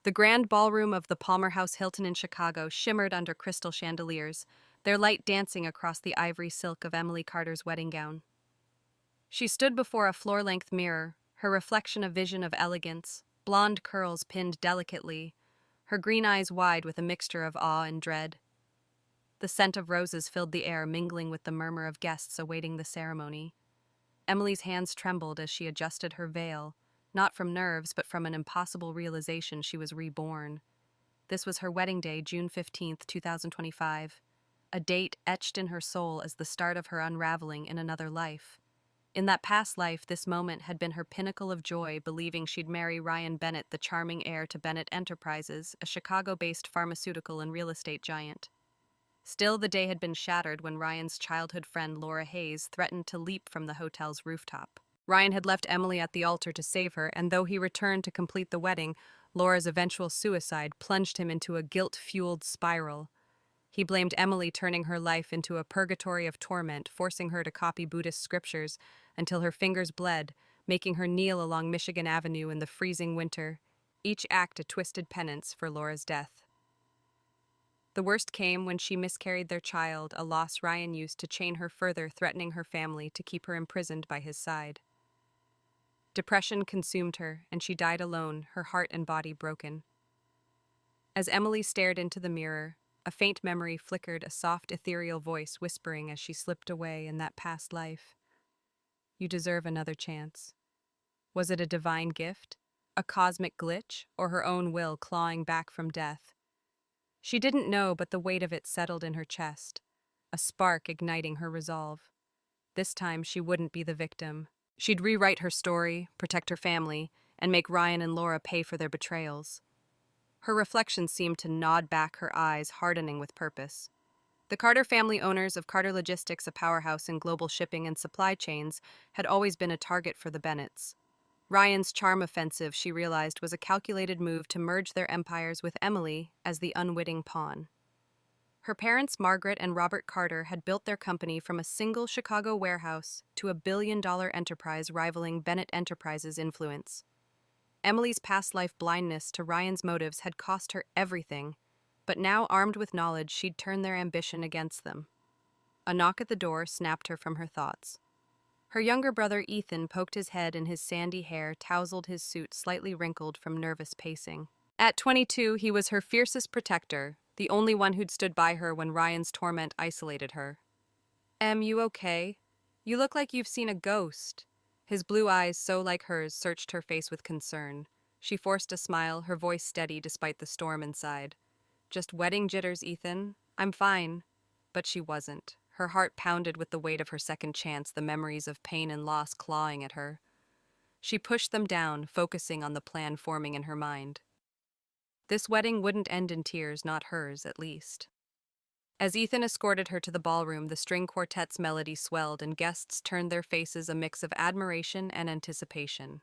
The grand ballroom of the Palmer House Hilton in Chicago shimmered under crystal chandeliers, their light dancing across the ivory silk of Emily Carter's wedding gown. She stood before a floor-length mirror, her reflection a vision of elegance, blonde curls pinned delicately, her green eyes wide with a mixture of awe and dread. The scent of roses filled the air, mingling with the murmur of guests awaiting the ceremony. Emily's hands trembled as she adjusted her veil, not from nerves but from an impossible realization she was reborn. This was her wedding day, June 15th, 2025, a date etched in her soul as the start of her unraveling in another life. In that past life, this moment had been her pinnacle of joy, believing she'd marry Ryan Bennett, the charming heir to Bennett Enterprises, a Chicago-based pharmaceutical and real estate giant. Still, the day had been shattered when Ryan's childhood friend Laura Hayes threatened to leap from the hotel's rooftop. Ryan had left Emily at the altar to save her, and though he returned to complete the wedding, Laura's eventual suicide plunged him into a guilt-fueled spiral. He blamed Emily, turning her life into a purgatory of torment, forcing her to copy Buddhist scriptures until her fingers bled, making her kneel along Michigan Avenue in the freezing winter, each act a twisted penance for Laura's death. The worst came when she miscarried their child, a loss Ryan used to chain her further, threatening her family to keep her imprisoned by his side. Depression consumed her, and she died alone, her heart and body broken. As Emily stared into the mirror, a faint memory flickered, a soft, ethereal voice whispering as she slipped away in that past life. You deserve another chance. Was it a divine gift, a cosmic glitch, or her own will clawing back from death? She didn't know, but the weight of it settled in her chest, a spark igniting her resolve. This time she wouldn't be the victim. She'd rewrite her story, protect her family, and make Ryan and Laura pay for their betrayals. Her reflection seemed to nod back, her eyes hardening with purpose. The Carter family, owners of Carter Logistics, a powerhouse in global shipping and supply chains, had always been a target for the Bennetts. Ryan's charm offensive, she realized, was a calculated move to merge their empires with Emily as the unwitting pawn. Her parents, Margaret and Robert Carter, had built their company from a single Chicago warehouse to a billion-dollar enterprise rivaling Bennett Enterprises' influence. Emily's past life blindness to Ryan's motives had cost her everything, but now, armed with knowledge, she'd turn their ambition against them. A knock at the door snapped her from her thoughts. Her younger brother Ethan poked his head in his sandy hair, tousled his suit slightly wrinkled from nervous pacing. At 22, he was her fiercest protector, the only one who'd stood by her when Ryan's torment isolated her. You okay? You look like you've seen a ghost." His blue eyes, so like hers, searched her face with concern. She forced a smile, her voice steady despite the storm inside. "Just wedding jitters, Ethan. I'm fine." But she wasn't. Her heart pounded with the weight of her second chance, the memories of pain and loss clawing at her. She pushed them down, focusing on the plan forming in her mind. This wedding wouldn't end in tears, not hers, at least. As Ethan escorted her to the ballroom, the string quartet's melody swelled and guests turned their faces a mix of admiration and anticipation.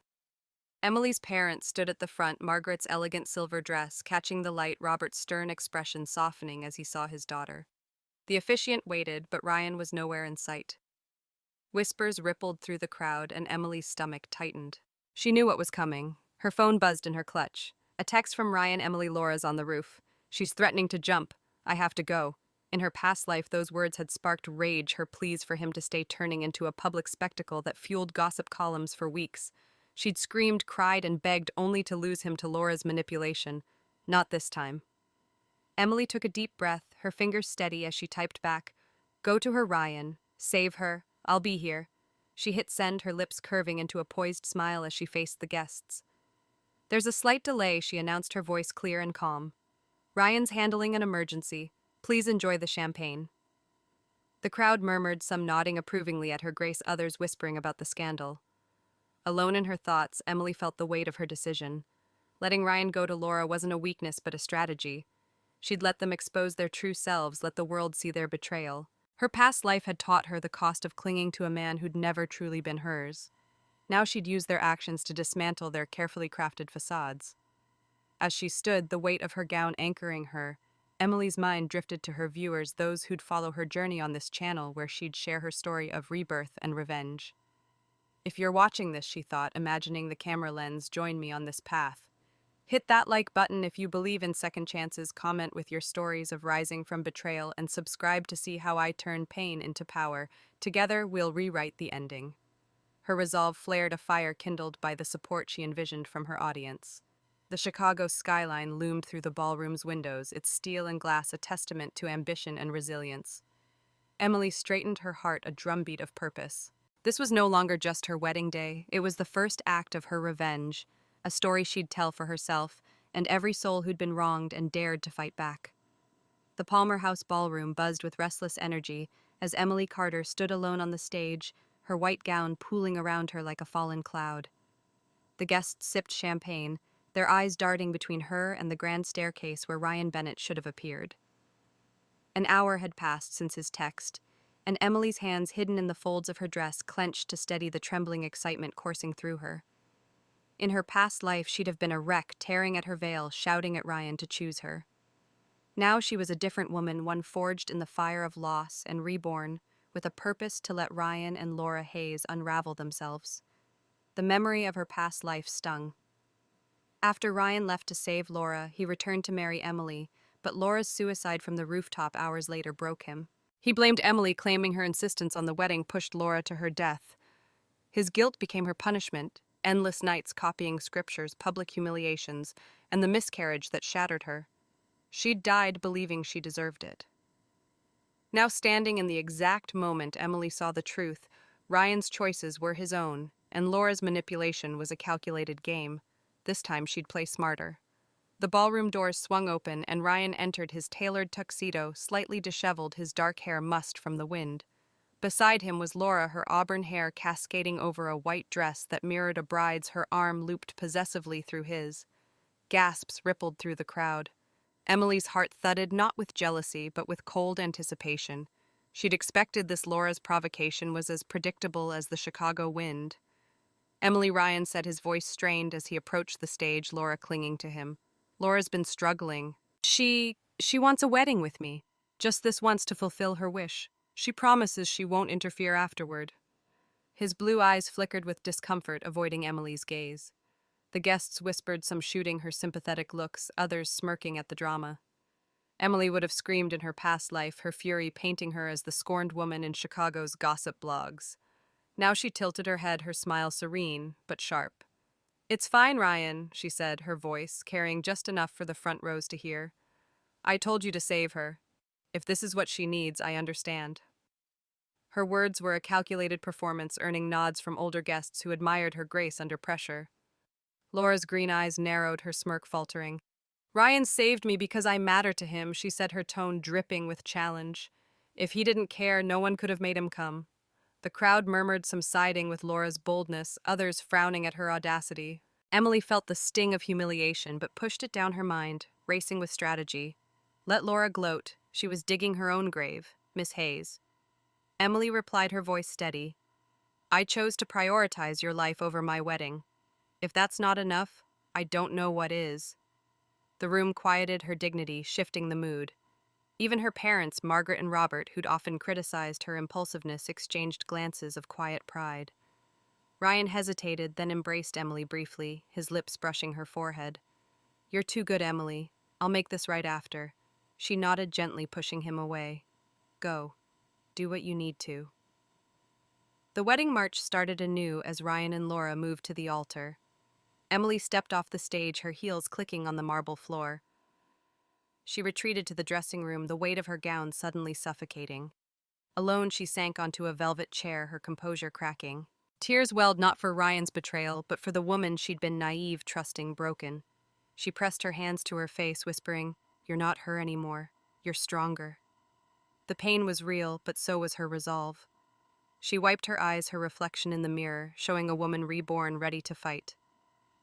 Emily's parents stood at the front, Margaret's elegant silver dress catching the light, Robert's stern expression softening as he saw his daughter. The officiant waited, but Ryan was nowhere in sight. Whispers rippled through the crowd, and Emily's stomach tightened. She knew what was coming. Her phone buzzed in her clutch. A text from Ryan. "Emily, Laura's on the roof. She's threatening to jump. I have to go." In her past life, those words had sparked rage, her pleas for him to stay turning into a public spectacle that fueled gossip columns for weeks. She'd screamed, cried, and begged only to lose him to Laura's manipulation. Not this time. Emily took a deep breath, her fingers steady as she typed back, "Go to her, Ryan. Save her. I'll be here." She hit send, her lips curving into a poised smile as she faced the guests. "There's a slight delay," she announced, her voice clear and calm. "Ryan's handling an emergency. Please enjoy the champagne." The crowd murmured, some nodding approvingly at her grace, others whispering about the scandal. Alone in her thoughts, Emily felt the weight of her decision. Letting Ryan go to Laura wasn't a weakness but a strategy. She'd let them expose their true selves, let the world see their betrayal. Her past life had taught her the cost of clinging to a man who'd never truly been hers. Now she'd use their actions to dismantle their carefully crafted facades. As she stood, the weight of her gown anchoring her, Emily's mind drifted to her viewers, those who'd follow her journey on this channel where she'd share her story of rebirth and revenge. "If you're watching this," she thought, imagining the camera lens, "join me on this path. Hit that like button if you believe in second chances, comment with your stories of rising from betrayal, and subscribe to see how I turn pain into power. Together, we'll rewrite the ending. Her resolve flared a fire kindled by the support she envisioned from her audience. The Chicago skyline loomed through the ballroom's windows, its steel and glass a testament to ambition and resilience. Emily straightened her heart a drumbeat of purpose. This was no longer just her wedding day, it was the first act of her revenge, a story she'd tell for herself and every soul who'd been wronged and dared to fight back. The Palmer House ballroom buzzed with restless energy as Emily Carter stood alone on the stage, her white gown pooling around her like a fallen cloud. The guests sipped champagne, their eyes darting between her and the grand staircase where Ryan Bennett should have appeared. An hour had passed since his text, and Emily's hands hidden in the folds of her dress clenched to steady the trembling excitement coursing through her. In her past life, she'd have been a wreck, tearing at her veil, shouting at Ryan to choose her. Now she was a different woman, one forged in the fire of loss and reborn, with a purpose to let Ryan and Laura Hayes unravel themselves. The memory of her past life stung. After Ryan left to save Laura, he returned to marry Emily, but Laura's suicide from the rooftop hours later broke him. He blamed Emily, claiming her insistence on the wedding pushed Laura to her death. His guilt became her punishment, endless nights copying scriptures, public humiliations, and the miscarriage that shattered her. She'd died believing she deserved it. Now standing in the exact moment Emily saw the truth, Ryan's choices were his own, and Laura's manipulation was a calculated game. This time she'd play smarter. The ballroom doors swung open, and Ryan entered his tailored tuxedo, slightly disheveled, his dark hair mussed from the wind. Beside him was Laura, her auburn hair cascading over a white dress that mirrored a bride's, her arm looped possessively through his. Gasps rippled through the crowd. Emily's heart thudded not with jealousy, but with cold anticipation. She'd expected this. Laura's provocation was as predictable as the Chicago wind. Emily, Ryan said, his voice strained as he approached the stage, Laura clinging to him. Laura's been struggling. She wants a wedding with me. Just this once to fulfill her wish. She promises she won't interfere afterward. His blue eyes flickered with discomfort, avoiding Emily's gaze. The guests whispered, some shooting her sympathetic looks, others smirking at the drama. Emily would have screamed in her past life, her fury painting her as the scorned woman in Chicago's gossip blogs. Now she tilted her head, her smile serene, but sharp. "It's fine, Ryan," she said, her voice carrying just enough for the front rows to hear. "I told you to save her. If this is what she needs, I understand." Her words were a calculated performance, earning nods from older guests who admired her grace under pressure. Laura's green eyes narrowed, her smirk faltering. "Ryan saved me because I matter to him," she said, her tone dripping with challenge. "If he didn't care, no one could have made him come." The crowd murmured, some siding with Laura's boldness, others frowning at her audacity. Emily felt the sting of humiliation, but pushed it down her mind, racing with strategy. Let Laura gloat. She was digging her own grave, Miss Hayes. Emily replied, her voice steady. "I chose to prioritize your life over my wedding. If that's not enough, I don't know what is." The room quieted, her dignity shifting the mood. Even her parents, Margaret and Robert, who'd often criticized her impulsiveness, exchanged glances of quiet pride. Ryan hesitated, then embraced Emily briefly, his lips brushing her forehead. "You're too good, Emily. I'll make this right after." She nodded gently, pushing him away. "Go. Do what you need to." The wedding march started anew as Ryan and Laura moved to the altar. Emily stepped off the stage, her heels clicking on the marble floor. She retreated to the dressing room, the weight of her gown suddenly suffocating. Alone, she sank onto a velvet chair, her composure cracking. Tears welled not for Ryan's betrayal, but for the woman she'd been naive, trusting, broken. She pressed her hands to her face, whispering, "You're not her anymore. You're stronger." The pain was real, but so was her resolve. She wiped her eyes, her reflection in the mirror, showing a woman reborn, ready to fight.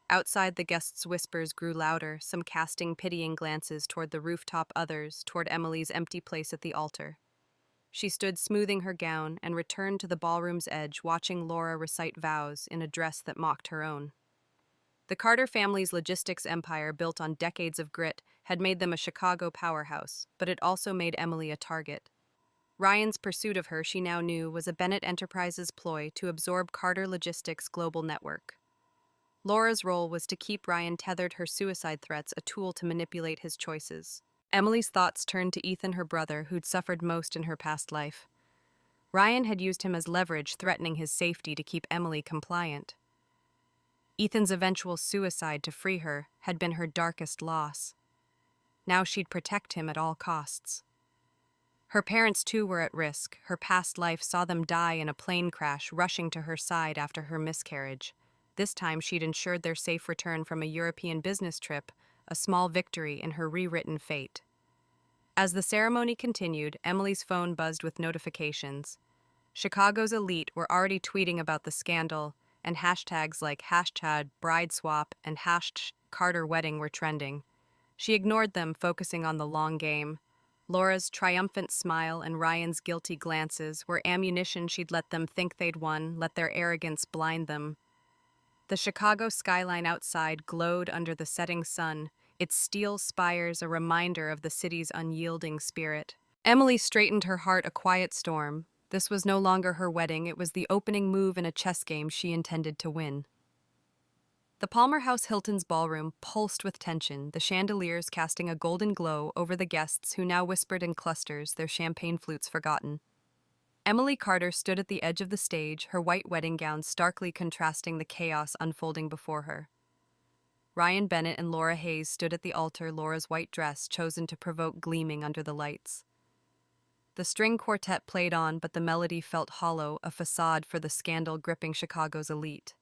Outside, the guests' whispers grew louder, some casting pitying glances toward the rooftop, others toward Emily's empty place at the altar. She stood smoothing her gown and returned to the ballroom's edge, watching Laura recite vows in a dress that mocked her own. The Carter family's logistics empire, built on decades of grit, had made them a Chicago powerhouse, but it also made Emily a target. Ryan's pursuit of her, she now knew, was a Bennett Enterprises ploy to absorb Carter Logistics' global network. Laura's role was to keep Ryan tethered, her suicide threats a tool to manipulate his choices. Emily's thoughts turned to Ethan, her brother, who'd suffered most in her past life. Ryan had used him as leverage, threatening his safety to keep Emily compliant. Ethan's eventual suicide to free her had been her darkest loss. Now she'd protect him at all costs. Her parents, too, were at risk. Her past life saw them die in a plane crash, rushing to her side after her miscarriage. This time she'd ensured their safe return from a European business trip, a small victory in her rewritten fate. As the ceremony continued, Emily's phone buzzed with notifications. Chicago's elite were already tweeting about the scandal, and hashtags like #brideswap and #CarterWedding were trending. She ignored them, focusing on the long game. Laura's triumphant smile and Ryan's guilty glances were ammunition. She'd let them think they'd won, let their arrogance blind them. The Chicago skyline outside glowed under the setting sun, its steel spires a reminder of the city's unyielding spirit. Emily straightened, her heart a quiet storm. This was no longer her wedding, it was the opening move in a chess game she intended to win. The Palmer House Hilton's ballroom pulsed with tension, the chandeliers casting a golden glow over the guests who now whispered in clusters, their champagne flutes forgotten. Emily Carter stood at the edge of the stage, her white wedding gown starkly contrasting the chaos unfolding before her. Ryan Bennett and Laura Hayes stood at the altar, Laura's white dress chosen to provoke gleaming under the lights. The string quartet played on, but the melody felt hollow, a facade for the scandal gripping Chicago's elite.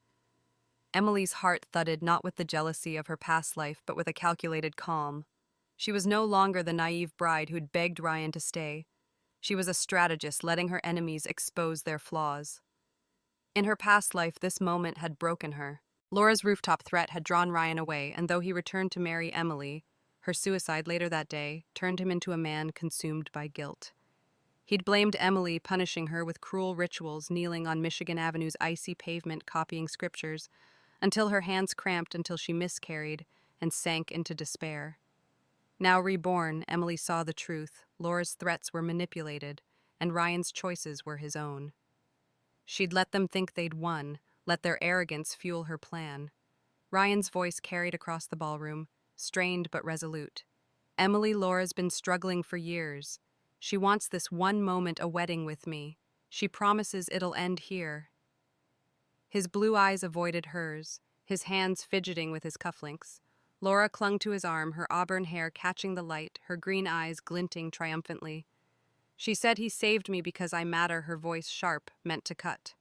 Emily's heart thudded, not with the jealousy of her past life, but with a calculated calm. She was no longer the naive bride who'd begged Ryan to stay. She was a strategist, letting her enemies expose their flaws. In her past life, this moment had broken her. Laura's rooftop threat had drawn Ryan away, and though he returned to marry Emily, her suicide later that day turned him into a man consumed by guilt. He'd blamed Emily, punishing her with cruel rituals, kneeling on Michigan Avenue's icy pavement, copying scriptures, until her hands cramped, until she miscarried and sank into despair. Now reborn, Emily saw the truth. Laura's threats were manipulated, and Ryan's choices were his own. She'd let them think they'd won, let their arrogance fuel her plan. Ryan's voice carried across the ballroom, strained but resolute. Emily, Laura's been struggling for years. She wants this one moment, a wedding with me. She promises it'll end here. His blue eyes avoided hers, his hands fidgeting with his cufflinks. Laura clung to his arm, her auburn hair catching the light, her green eyes glinting triumphantly. She said he saved me because I matter, her voice sharp, meant to cut.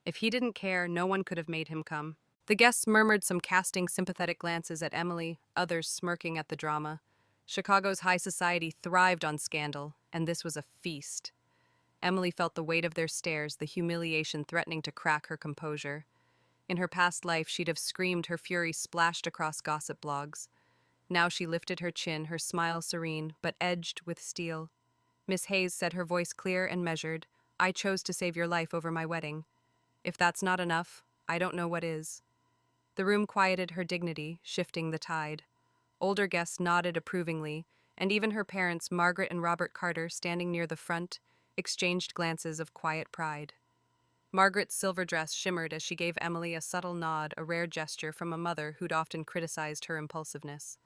If he didn't care, no one could have made him come. The guests murmured, some casting sympathetic glances at Emily, others smirking at the drama. Chicago's high society thrived on scandal, and this was a feast. Emily felt the weight of their stares, the humiliation threatening to crack her composure. In her past life, she'd have screamed, her fury splashed across gossip blogs. Now she lifted her chin, her smile serene, but edged with steel. Miss Hayes said, her voice clear and measured, I chose to save your life over my wedding. If that's not enough, I don't know what is. The room quieted, her dignity, shifting the tide. Older guests nodded approvingly, and even her parents, Margaret and Robert Carter, standing near the front, exchanged glances of quiet pride. Margaret's silver dress shimmered as she gave Emily a subtle nod, a rare gesture from a mother who'd often criticized her impulsiveness.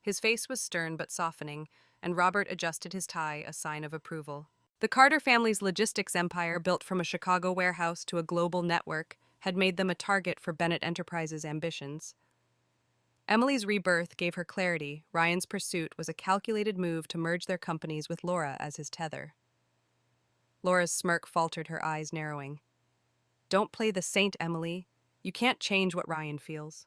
His face was stern but softening, and Robert adjusted his tie, a sign of approval. The Carter family's logistics empire, built from a Chicago warehouse to a global network, had made them a target for Bennett Enterprises' ambitions. Emily's rebirth gave her clarity. Ryan's pursuit was a calculated move to merge their companies with Laura as his tether. Laura's smirk faltered, her eyes narrowing. Don't play the saint, Emily. You can't change what Ryan feels.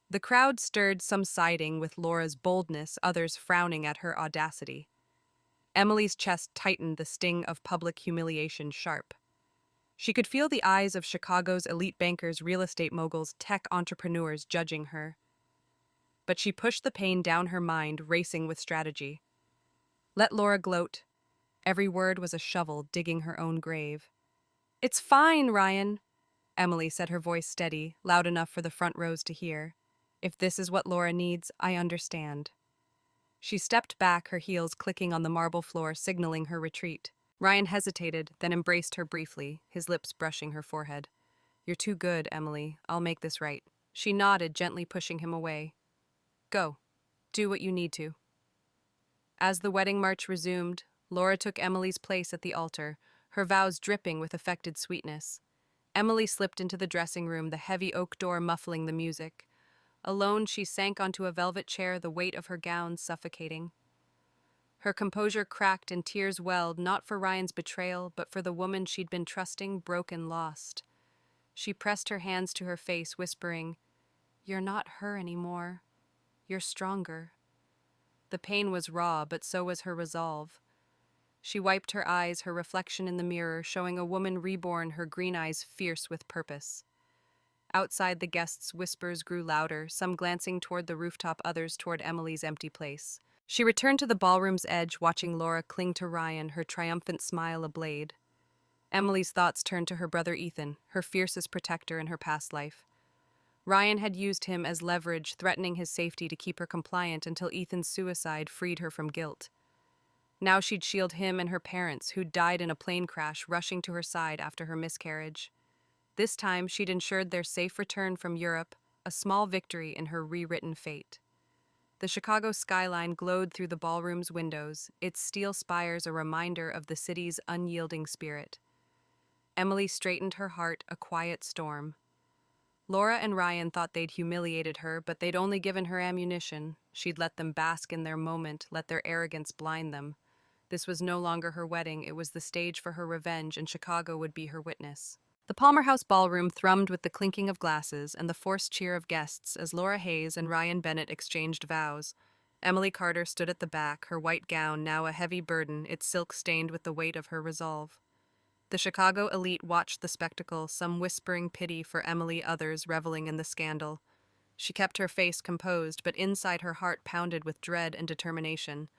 The crowd stirred, some siding with Laura's boldness, others frowning at her audacity. Emily's chest tightened, the sting of public humiliation sharp. She could feel the eyes of Chicago's elite bankers, real estate moguls, tech entrepreneurs judging her. But she pushed the pain down, her mind racing with strategy. Let Laura gloat. Every word was a shovel digging her own grave. It's fine, Ryan, Emily said, her voice steady, loud enough for the front rows to hear. If this is what Laura needs, I understand. She stepped back, her heels clicking on the marble floor, signaling her retreat. Ryan hesitated, then embraced her briefly, his lips brushing her forehead. You're too good, Emily. I'll make this right. She nodded, gently pushing him away. Go. Do what you need to. As the wedding march resumed, Laura took Emily's place at the altar, her vows dripping with affected sweetness. Emily slipped into the dressing room, the heavy oak door muffling the music. Alone, she sank onto a velvet chair, the weight of her gown suffocating. Her composure cracked and tears welled, not for Ryan's betrayal, but for the woman she'd been trusting, broken, lost. She pressed her hands to her face, whispering, "You're not her anymore. You're stronger." The pain was raw, but so was her resolve. She wiped her eyes, her reflection in the mirror, showing a woman reborn, her green eyes fierce with purpose. Outside, the guests' whispers grew louder, some glancing toward the rooftop, others toward Emily's empty place. She returned to the ballroom's edge, watching Laura cling to Ryan, her triumphant smile ablade. Emily's thoughts turned to her brother Ethan, her fiercest protector in her past life. Ryan had used him as leverage, threatening his safety to keep her compliant until Ethan's suicide freed her from guilt. Now she'd shield him and her parents, who'd died in a plane crash, rushing to her side after her miscarriage. This time, she'd ensured their safe return from Europe, a small victory in her rewritten fate. The Chicago skyline glowed through the ballroom's windows, its steel spires a reminder of the city's unyielding spirit. Emily straightened her heart, a quiet storm. Laura and Ryan thought they'd humiliated her, but they'd only given her ammunition. She'd let them bask in their moment, let their arrogance blind them. This was no longer her wedding, it was the stage for her revenge, and Chicago would be her witness. The Palmer House ballroom thrummed with the clinking of glasses and the forced cheer of guests as Laura Hayes and Ryan Bennett exchanged vows. Emily Carter stood at the back, her white gown now a heavy burden, its silk stained with the weight of her resolve. The Chicago elite watched the spectacle, some whispering pity for Emily, others reveling in the scandal. She kept her face composed, but inside her heart pounded with dread and determination.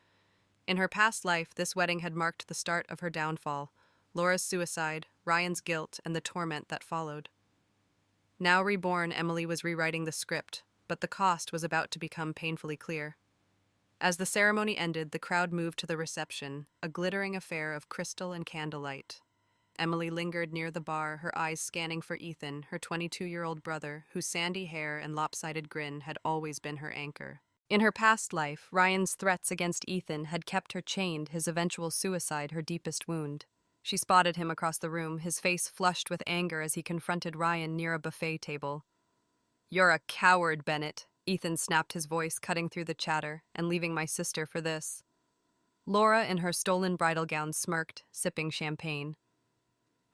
In her past life, this wedding had marked the start of her downfall. Laura's suicide, Ryan's guilt, and the torment that followed. Now reborn, Emily was rewriting the script, but the cost was about to become painfully clear. As the ceremony ended, the crowd moved to the reception, a glittering affair of crystal and candlelight. Emily lingered near the bar, her eyes scanning for Ethan, her 22-year-old brother, whose sandy hair and lopsided grin had always been her anchor. In her past life, Ryan's threats against Ethan had kept her chained, his eventual suicide her deepest wound. She spotted him across the room, his face flushed with anger as he confronted Ryan near a buffet table. "You're a coward, Bennett," Ethan snapped, his voice cutting through the chatter, "and leaving my sister for this." Laura, in her stolen bridal gown, smirked, sipping champagne.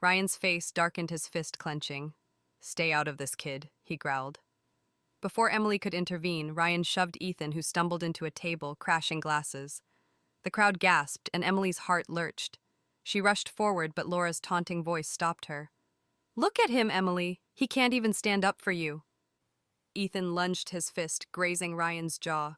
Ryan's face darkened, his fist clenching. "Stay out of this, kid," he growled. Before Emily could intervene, Ryan shoved Ethan, who stumbled into a table, crashing glasses. The crowd gasped, and Emily's heart lurched. She rushed forward, but Laura's taunting voice stopped her. "Look at him, Emily. He can't even stand up for you." Ethan lunged his fist, grazing Ryan's jaw.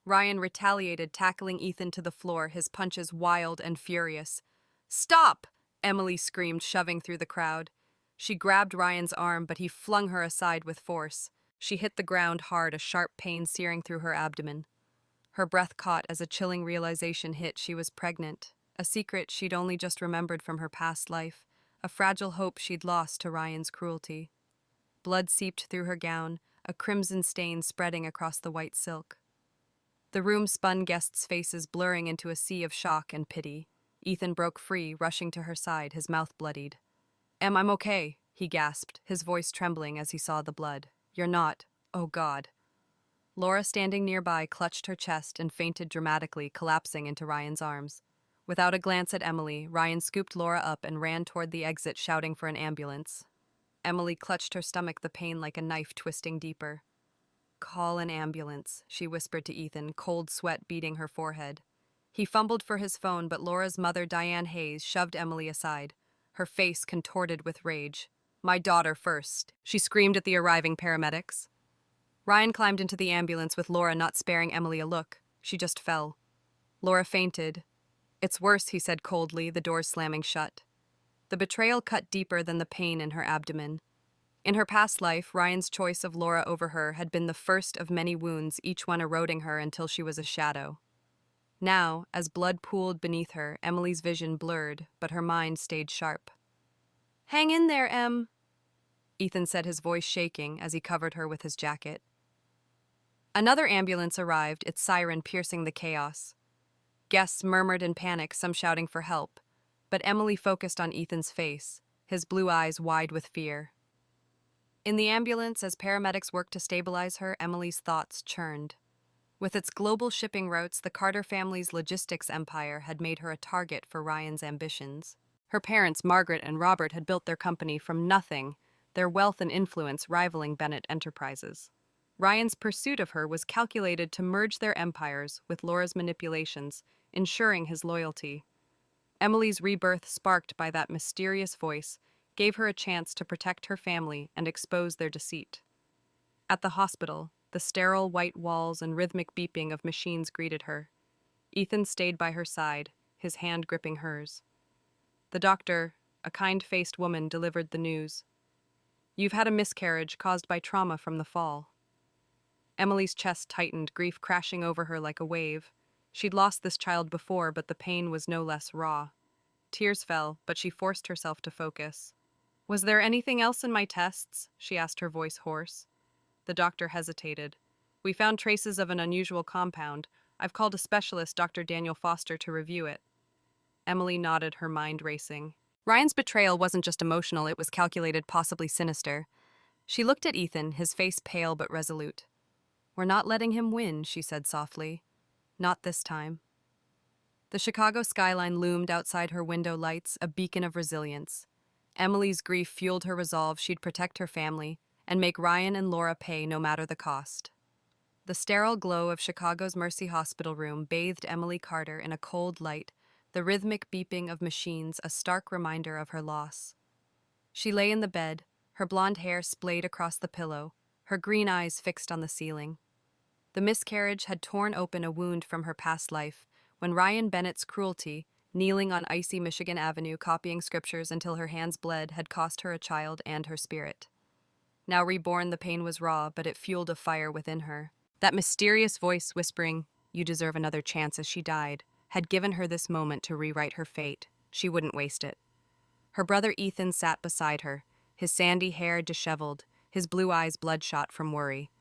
Ryan retaliated, tackling Ethan to the floor, his punches wild and furious. "Stop!" Emily screamed, shoving through the crowd. She grabbed Ryan's arm, but he flung her aside with force. She hit the ground hard, a sharp pain searing through her abdomen. Her breath caught as a chilling realization hit. She was pregnant. A secret she'd only just remembered from her past life, a fragile hope she'd lost to Ryan's cruelty. Blood seeped through her gown, a crimson stain spreading across the white silk. The room spun, guests' faces blurring into a sea of shock and pity. Ethan broke free, rushing to her side, his mouth bloodied. I'm okay," he gasped, his voice trembling as he saw the blood. "You're not. Oh, God." Laura, standing nearby, clutched her chest and fainted dramatically, collapsing into Ryan's arms. Without a glance at Emily, Ryan scooped Laura up and ran toward the exit, shouting for an ambulance. Emily clutched her stomach, the pain like a knife twisting deeper. "Call an ambulance," she whispered to Ethan, cold sweat beading her forehead. He fumbled for his phone, but Laura's mother, Diane Hayes, shoved Emily aside, her face contorted with rage. "My daughter first," she screamed at the arriving paramedics. Ryan climbed into the ambulance with Laura, not sparing Emily a look. She just fell. Laura fainted. "It's worse," he said coldly, the doors slamming shut. The betrayal cut deeper than the pain in her abdomen. In her past life, Ryan's choice of Laura over her had been the first of many wounds, each one eroding her until she was a shadow. Now, as blood pooled beneath her, Emily's vision blurred, but her mind stayed sharp. "Hang in there, Em." Ethan said, his voice shaking as he covered her with his jacket. Another ambulance arrived, its siren piercing the chaos. Guests murmured in panic, some shouting for help, but Emily focused on Ethan's face, his blue eyes wide with fear. In the ambulance, as paramedics worked to stabilize her, Emily's thoughts churned. With its global shipping routes, the Carter family's logistics empire had made her a target for Ryan's ambitions. Her parents, Margaret and Robert, had built their company from nothing, their wealth and influence rivaling Bennett Enterprises. Ryan's pursuit of her was calculated to merge their empires with Laura's manipulations, ensuring his loyalty. Emily's rebirth, sparked by that mysterious voice, gave her a chance to protect her family and expose their deceit. At the hospital, the sterile white walls and rhythmic beeping of machines greeted her. Ethan stayed by her side, his hand gripping hers. The doctor, a kind-faced woman, delivered the news. "You've had a miscarriage caused by trauma from the fall." Emily's chest tightened, grief crashing over her like a wave. She'd lost this child before, but the pain was no less raw. Tears fell, but she forced herself to focus. "Was there anything else in my tests?" she asked, her voice hoarse. The doctor hesitated. "We found traces of an unusual compound. I've called a specialist, Dr. Daniel Foster, to review it." Emily nodded, her mind racing. Ryan's betrayal wasn't just emotional, it was calculated, possibly sinister. She looked at Ethan, his face pale but resolute. "We're not letting him win," she said softly. "Not this time." The Chicago skyline loomed outside her window lights, a beacon of resilience. Emily's grief fueled her resolve she'd protect her family and make Ryan and Laura pay no matter the cost. The sterile glow of Chicago's Mercy Hospital room bathed Emily Carter in a cold light, the rhythmic beeping of machines a stark reminder of her loss. She lay in the bed, her blonde hair splayed across the pillow, her green eyes fixed on the ceiling. The miscarriage had torn open a wound from her past life, when Ryan Bennett's cruelty, kneeling on icy Michigan Avenue copying scriptures until her hands bled, had cost her a child and her spirit. Now reborn, the pain was raw, but it fueled a fire within her. That mysterious voice whispering, "You deserve another chance," as she died, had given her this moment to rewrite her fate. She wouldn't waste it. Her brother Ethan sat beside her, his sandy hair disheveled, his blue eyes bloodshot from worry.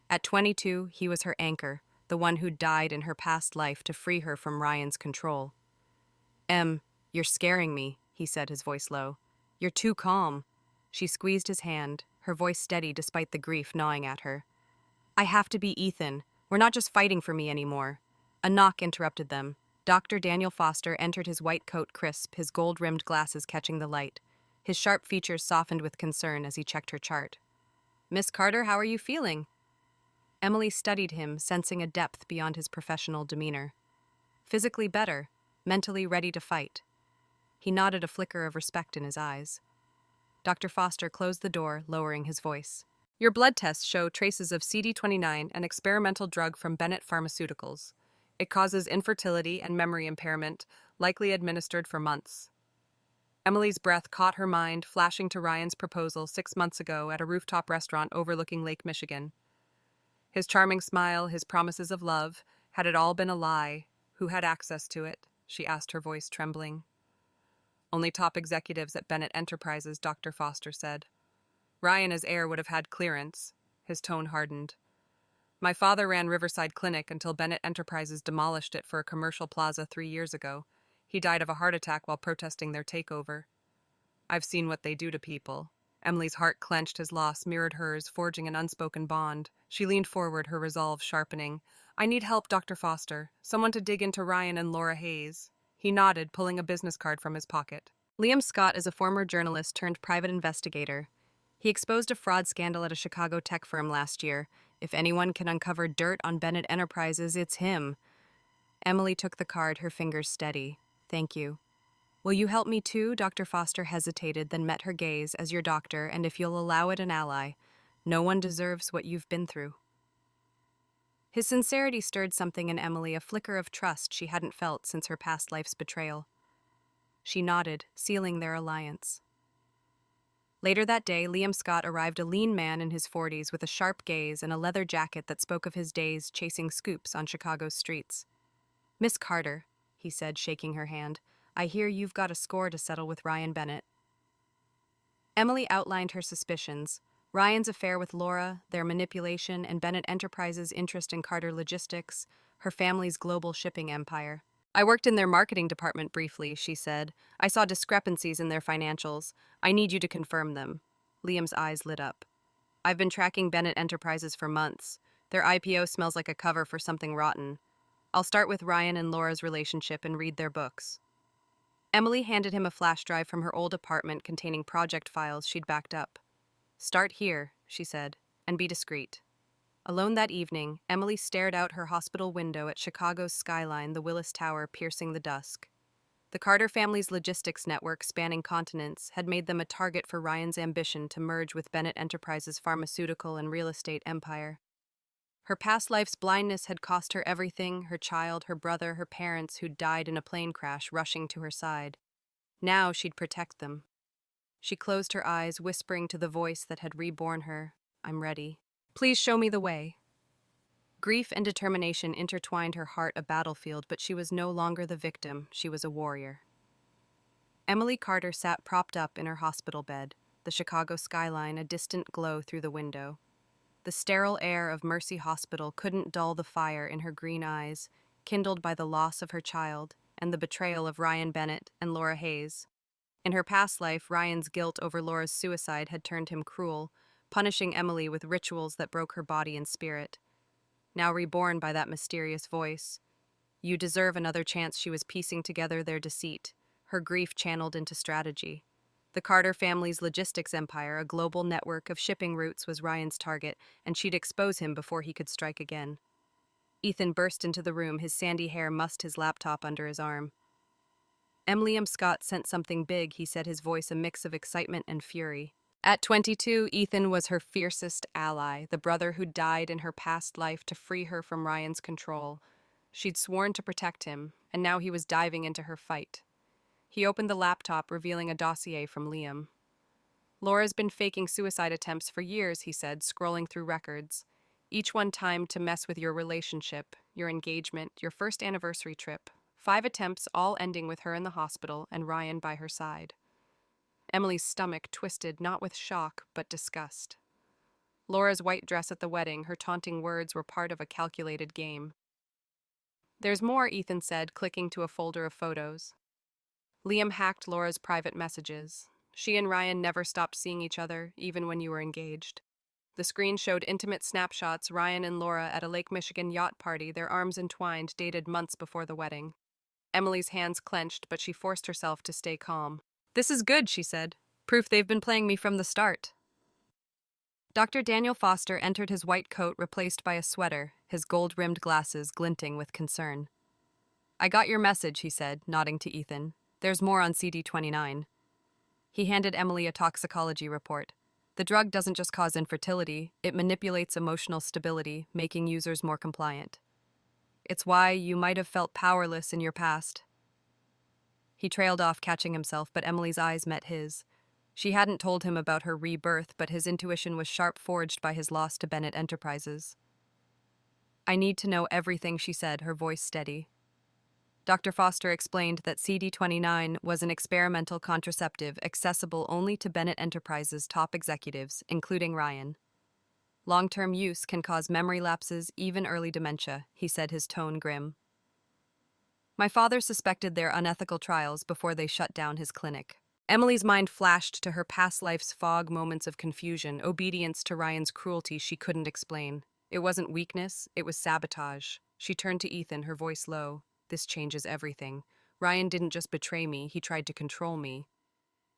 At 22, he was her anchor, the one who'd died in her past life to free her from Ryan's control. You're scaring me," he said, his voice low. "You're too calm." She squeezed his hand, her voice steady despite the grief gnawing at her. "I have to be Ethan. We're not just fighting for me anymore." A knock interrupted them. Dr. Daniel Foster entered, his white coat crisp, his gold-rimmed glasses catching the light. His sharp features softened with concern as he checked her chart. "Miss Carter, how are you feeling?" Emily studied him, sensing a depth beyond his professional demeanor. "Physically better, mentally ready to fight." He nodded, a flicker of respect in his eyes. Dr. Foster closed the door, lowering his voice. "Your blood tests show traces of CD29, an experimental drug from Bennett Pharmaceuticals. It causes infertility and memory impairment, likely administered for months." Emily's breath caught her mind, flashing to Ryan's proposal 6 months ago at a rooftop restaurant overlooking Lake Michigan. His charming smile, his promises of love, had it all been a lie? Who had access to it? She asked, her voice trembling. "Only top executives at Bennett Enterprises," Dr. Foster said. "Ryan as heir would have had clearance." His tone hardened. "My father ran Riverside Clinic until Bennett Enterprises demolished it for a commercial plaza 3 years ago. He died of a heart attack while protesting their takeover. I've seen what they do to people." Emily's heart clenched, his loss mirrored hers, forging an unspoken bond. She leaned forward, her resolve sharpening. "I need help, Dr. Foster. Someone to dig into Ryan and Laura Hayes." He nodded, pulling a business card from his pocket. Liam Scott is a former journalist turned private investigator. He exposed a fraud scandal at a Chicago tech firm last year. If anyone can uncover dirt on Bennett Enterprises, it's him. Emily took the card, her fingers steady. "Thank you." "Will you help me too?" Dr. Foster hesitated, then met her gaze. "As your doctor, and if you'll allow it, an ally. No one deserves what you've been through." His sincerity stirred something in Emily, a flicker of trust she hadn't felt since her past life's betrayal. She nodded, sealing their alliance. Later that day, Liam Scott arrived, a lean man in his 40s with a sharp gaze and a leather jacket that spoke of his days chasing scoops on Chicago's streets. "Miss Carter," he said, shaking her hand, "I hear you've got a score to settle with Ryan Bennett." Emily outlined her suspicions. Ryan's affair with Laura, their manipulation, and Bennett Enterprises' interest in Carter Logistics, her family's global shipping empire. I worked in their marketing department briefly, she said. I saw discrepancies in their financials. I need you to confirm them. Liam's eyes lit up. I've been tracking Bennett Enterprises for months. Their IPO smells like a cover for something rotten. I'll start with Ryan and Laura's relationship and read their books. Emily handed him a flash drive from her old apartment containing project files she'd backed up. Start here, she said, and be discreet. Alone that evening, Emily stared out her hospital window at Chicago's skyline, the Willis Tower piercing the dusk. The Carter family's logistics network spanning continents had made them a target for Ryan's ambition to merge with Bennett Enterprises' pharmaceutical and real estate empire. Her past life's blindness had cost her everything: her child, her brother, her parents who'd died in a plane crash rushing to her side. Now she'd protect them. She closed her eyes, whispering to the voice that had reborn her, I'm ready. Please show me the way. Grief and determination intertwined her heart a battlefield, but she was no longer the victim, she was a warrior. Emily Carter sat propped up in her hospital bed, the Chicago skyline a distant glow through the window. The sterile air of Mercy Hospital couldn't dull the fire in her green eyes, kindled by the loss of her child and the betrayal of Ryan Bennett and Laura Hayes. In her past life, Ryan's guilt over Laura's suicide had turned him cruel, punishing Emily with rituals that broke her body and spirit. Now reborn by that mysterious voice, you deserve another chance. She was piecing together their deceit, her grief channeled into strategy. The Carter family's logistics empire, a global network of shipping routes, was Ryan's target, and she'd expose him before he could strike again. Ethan burst into the room, his sandy hair mussed, his laptop under his arm. Emily M. Scott sent something big, he said, his voice a mix of excitement and fury. At 22, Ethan was her fiercest ally, the brother who died in her past life to free her from Ryan's control. She'd sworn to protect him, and now he was diving into her fight. He opened the laptop, revealing a dossier from Liam. Laura's been faking suicide attempts for years, he said, scrolling through records. Each one timed to mess with your relationship, your engagement, your first anniversary trip. 5 attempts, all ending with her in the hospital and Ryan by her side. Emily's stomach twisted, not with shock, but disgust. Laura's white dress at the wedding, her taunting words were part of a calculated game. There's more, Ethan said, clicking to a folder of photos. Liam hacked Laura's private messages. She and Ryan never stopped seeing each other, even when you were engaged. The screen showed intimate snapshots, Ryan and Laura at a Lake Michigan yacht party, their arms entwined, dated months before the wedding. Emily's hands clenched, but she forced herself to stay calm. This is good, she said. Proof they've been playing me from the start. Dr. Daniel Foster entered, his white coat replaced by a sweater, his gold-rimmed glasses glinting with concern. I got your message, he said, nodding to Ethan. There's more on CD29. He handed Emily a toxicology report. The drug doesn't just cause infertility, it manipulates emotional stability, making users more compliant. It's why you might have felt powerless in your past. He trailed off, catching himself, but Emily's eyes met his. She hadn't told him about her rebirth, but his intuition was sharp, forged by his loss to Bennett Enterprises. I need to know everything, she said, her voice steady. Dr. Foster explained that CD29 was an experimental contraceptive accessible only to Bennett Enterprises' top executives, including Ryan. Long-term use can cause memory lapses, even early dementia, he said, his tone grim. My father suspected their unethical trials before they shut down his clinic. Emily's mind flashed to her past life's fog, moments of confusion, obedience to Ryan's cruelty she couldn't explain. It wasn't weakness, it was sabotage. She turned to Ethan, her voice low. This changes everything. Ryan didn't just betray me, he tried to control me.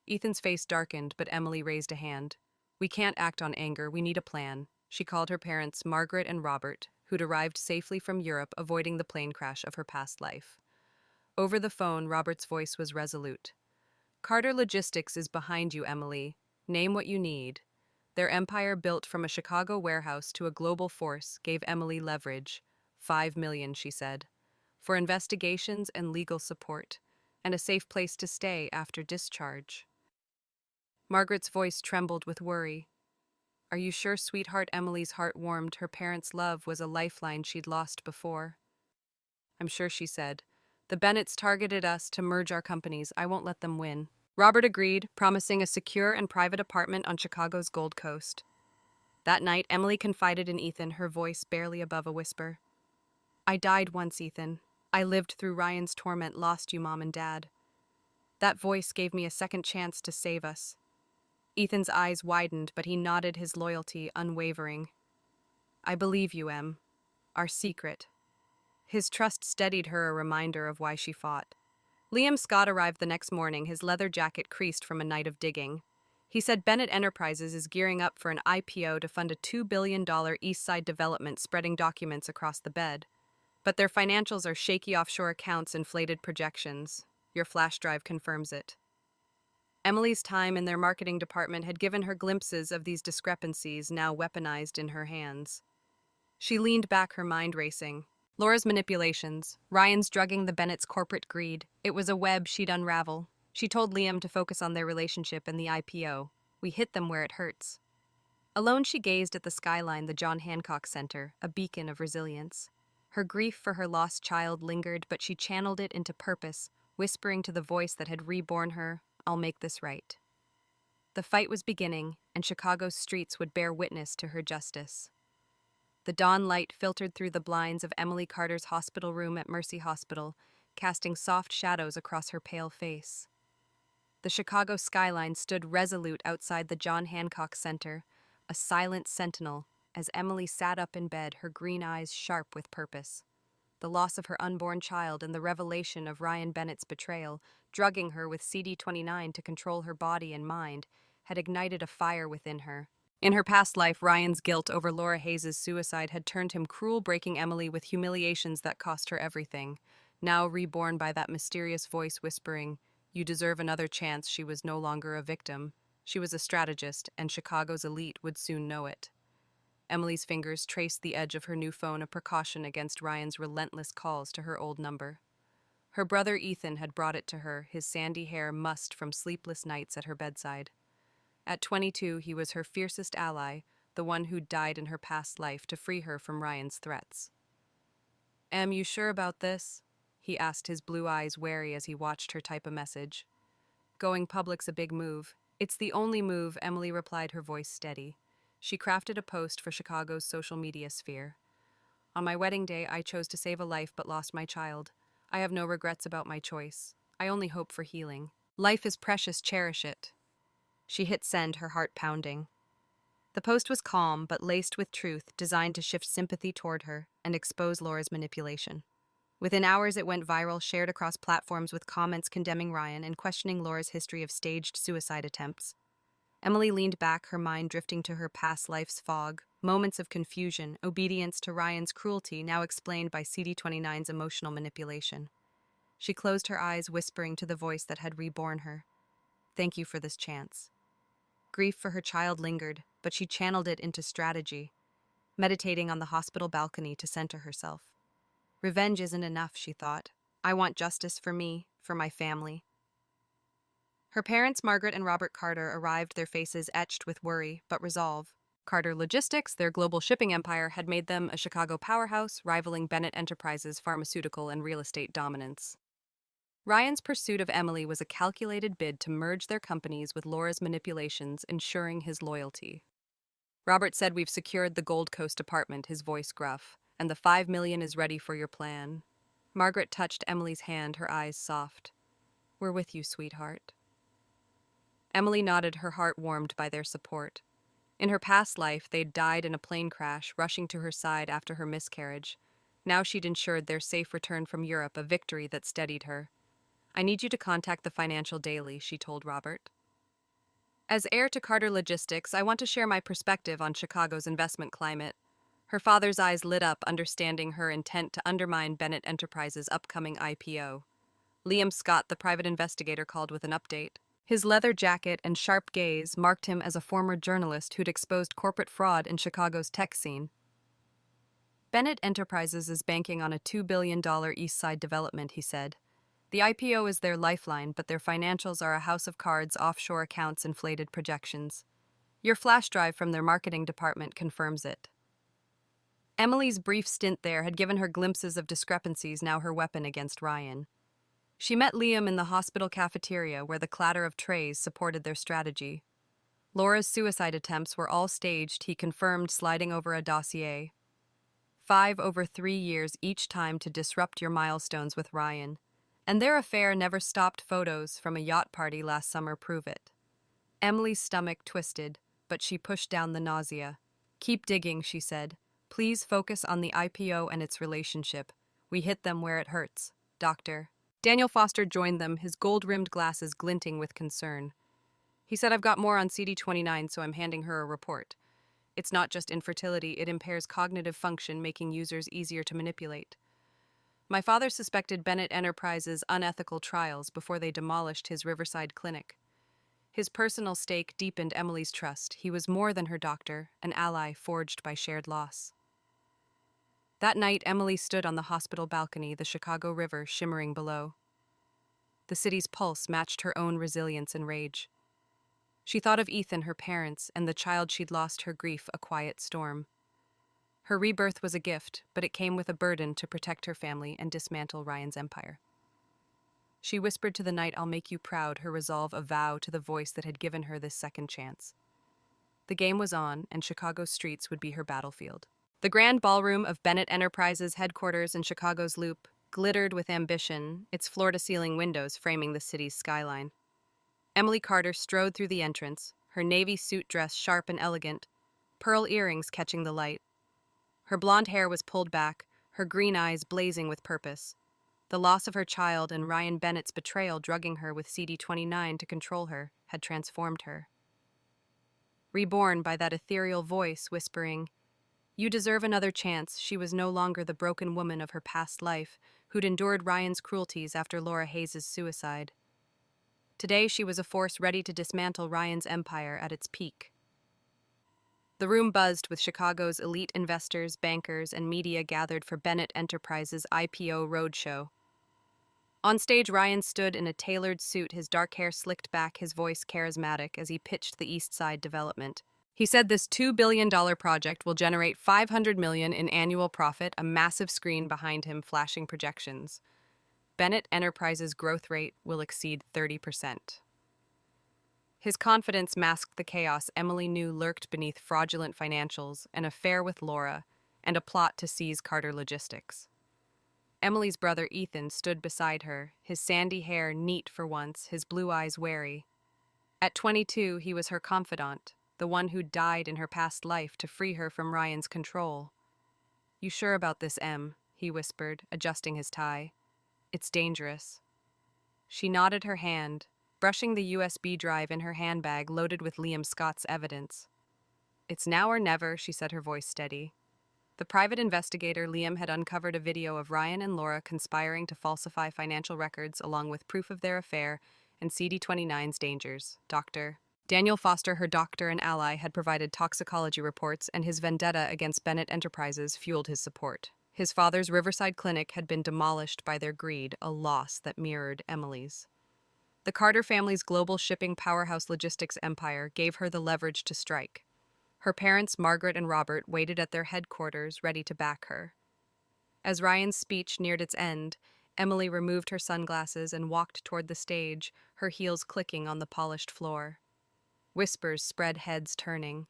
Ethan's face darkened, but Emily raised a hand. We can't act on anger, we need a plan. She called her parents, Margaret and Robert, who'd arrived safely from Europe, avoiding the plane crash of her past life. Over the phone, Robert's voice was resolute. Carter Logistics is behind you, Emily. Name what you need. Their empire, built from a Chicago warehouse to a global force, gave Emily leverage. $5 million, she said. For investigations and legal support, and a safe place to stay after discharge. Margaret's voice trembled with worry. Are you sure, sweetheart? Emily's heart warmed. Her parents' love was a lifeline she'd lost before. I'm sure, she said. The Bennetts targeted us to merge our companies. I won't let them win. Robert agreed, promising a secure and private apartment on Chicago's Gold Coast. That night, Emily confided in Ethan, her voice barely above a whisper. I died once, Ethan. I lived through Ryan's torment, lost you, Mom and Dad. That voice gave me a second chance to save us. Ethan's eyes widened, but he nodded, his loyalty unwavering. I believe you, Em. Our secret. His trust steadied her, a reminder of why she fought. Liam Scott arrived the next morning, his leather jacket creased from a night of digging. He said Bennett Enterprises is gearing up for an IPO to fund a $2 billion East Side development, spreading documents across the bed. But their financials are shaky, offshore accounts, inflated projections. Your flash drive confirms it. Emily's time in their marketing department had given her glimpses of these discrepancies, now weaponized in her hands. She leaned back, her mind racing. Laura's manipulations, Ryan's drugging, the Bennett's corporate greed. It was a web she'd unravel. She told Liam to focus on their relationship and the IPO. We hit them where it hurts. Alone, she gazed at the skyline, the John Hancock Center, a beacon of resilience. Her grief for her lost child lingered, but she channeled it into purpose, whispering to the voice that had reborn her, I'll make this right. The fight was beginning, and Chicago's streets would bear witness to her justice. The dawn light filtered through the blinds of Emily Carter's hospital room at Mercy Hospital, casting soft shadows across her pale face. The Chicago skyline stood resolute outside the John Hancock Center, a silent sentinel, as Emily sat up in bed, her green eyes sharp with purpose. The loss of her unborn child and the revelation of Ryan Bennett's betrayal, drugging her with CD29 to control her body and mind, had ignited a fire within her. In her past life, Ryan's guilt over Laura Hayes' suicide had turned him cruel, breaking Emily with humiliations that cost her everything. Now reborn by that mysterious voice whispering, you deserve another chance, she was no longer a victim. She was a strategist, and Chicago's elite would soon know it. Emily's fingers traced the edge of her new phone, a precaution against Ryan's relentless calls to her old number. Her brother Ethan had brought it to her, his sandy hair mussed from sleepless nights at her bedside. At 22, he was her fiercest ally, the one who'd died in her past life to free her from Ryan's threats. Em, you sure about this? He asked, his blue eyes wary as he watched her type a message. Going public's a big move. It's the only move, Emily replied, her voice steady. She crafted a post for Chicago's social media sphere. On my wedding day, I chose to save a life but lost my child. I have no regrets about my choice. I only hope for healing. Life is precious, cherish it. She hit send, her heart pounding. The post was calm but laced with truth, designed to shift sympathy toward her and expose Laura's manipulation. Within hours, it went viral, shared across platforms with comments condemning Ryan and questioning Laura's history of staged suicide attempts. Emily leaned back, her mind drifting to her past life's fog, moments of confusion, obedience to Ryan's cruelty now explained by CD29's emotional manipulation. She closed her eyes, whispering to the voice that had reborn her, thank you for this chance. Grief for her child lingered, but she channeled it into strategy, meditating on the hospital balcony to center herself. Revenge isn't enough, she thought. I want justice for me, for my family. Her parents, Margaret and Robert Carter, arrived, their faces etched with worry but resolve. Carter Logistics, their global shipping empire, had made them a Chicago powerhouse, rivaling Bennett Enterprises' pharmaceutical and real estate dominance. Ryan's pursuit of Emily was a calculated bid to merge their companies with Laura's manipulations, ensuring his loyalty. Robert said, we've secured the Gold Coast apartment, his voice gruff, and the $5 million is ready for your plan. Margaret touched Emily's hand, her eyes soft. We're with you, sweetheart. Emily nodded, her heart warmed by their support. In her past life, they'd died in a plane crash, rushing to her side after her miscarriage. Now she'd ensured their safe return from Europe, a victory that steadied her. I need you to contact the Financial Daily, she told Robert. As heir to Carter Logistics, I want to share my perspective on Chicago's investment climate. Her father's eyes lit up, understanding her intent to undermine Bennett Enterprises' upcoming IPO. Liam Scott, the private investigator, called with an update. His leather jacket and sharp gaze marked him as a former journalist who'd exposed corporate fraud in Chicago's tech scene. Bennett Enterprises is banking on a $2 billion East Side development, he said. The IPO is their lifeline, but their financials are a house of cards, offshore accounts, inflated projections. Your flash drive from their marketing department confirms it. Emily's brief stint there had given her glimpses of discrepancies, now her weapon against Ryan. She met Liam in the hospital cafeteria where the clatter of trays supported their strategy. Laura's suicide attempts were all staged, he confirmed, sliding over a dossier. 5 over 3 years each time to disrupt your milestones with Ryan. And their affair never stopped. Photos from a yacht party last summer prove it. Emily's stomach twisted, but she pushed down the nausea. Keep digging, she said. Please focus on the IPO and its relationship. We hit them where it hurts, Doctor. Daniel Foster joined them, his gold-rimmed glasses glinting with concern. He said, I've got more on CD29, so I'm handing her a report. It's not just infertility, it impairs cognitive function, making users easier to manipulate. My father suspected Bennett Enterprises' unethical trials before they demolished his Riverside clinic. His personal stake deepened Emily's trust. He was more than her doctor, an ally forged by shared loss. That night, Emily stood on the hospital balcony, the Chicago River shimmering below. The city's pulse matched her own resilience and rage. She thought of Ethan, her parents, and the child she'd lost, her grief a quiet storm. Her rebirth was a gift, but it came with a burden to protect her family and dismantle Ryan's empire. She whispered to the night, I'll make you proud, her resolve a vow to the voice that had given her this second chance. The game was on, and Chicago's streets would be her battlefield. The grand ballroom of Bennett Enterprises headquarters in Chicago's Loop glittered with ambition, its floor-to-ceiling windows framing the city's skyline. Emily Carter strode through the entrance, her navy suit dress sharp and elegant, pearl earrings catching the light. Her blonde hair was pulled back, her green eyes blazing with purpose. The loss of her child and Ryan Bennett's betrayal drugging her with CD29 to control her had transformed her. Reborn by that ethereal voice whispering, You deserve another chance, she was no longer the broken woman of her past life who'd endured Ryan's cruelties after Laura Hayes' suicide. Today she was a force ready to dismantle Ryan's empire at its peak. The room buzzed with Chicago's elite investors, bankers, and media gathered for Bennett Enterprises' IPO roadshow. On stage, Ryan stood in a tailored suit, his dark hair slicked back, his voice charismatic as he pitched the East Side development. He said this $2 billion project will generate $500 million in annual profit, a massive screen behind him flashing projections. Bennett Enterprises' growth rate will exceed 30%. His confidence masked the chaos Emily knew lurked beneath fraudulent financials, an affair with Laura, and a plot to seize Carter Logistics. Emily's brother Ethan stood beside her, his sandy hair neat for once, his blue eyes wary. At 22, he was her confidant, the one who'd died in her past life to free her from Ryan's control. You sure about this, Em? He whispered, adjusting his tie. It's dangerous. She nodded her hand, brushing the USB drive in her handbag loaded with Liam Scott's evidence. It's now or never, she said, her voice steady. The private investigator Liam had uncovered a video of Ryan and Laura conspiring to falsify financial records along with proof of their affair and CD29's dangers. Daniel Foster, her doctor and ally, had provided toxicology reports, and his vendetta against Bennett Enterprises fueled his support. His father's Riverside clinic had been demolished by their greed, a loss that mirrored Emily's. The Carter family's global shipping powerhouse logistics empire gave her the leverage to strike. Her parents, Margaret and Robert, waited at their headquarters, ready to back her. As Ryan's speech neared its end, Emily removed her sunglasses and walked toward the stage, her heels clicking on the polished floor. Whispers spread, heads turning.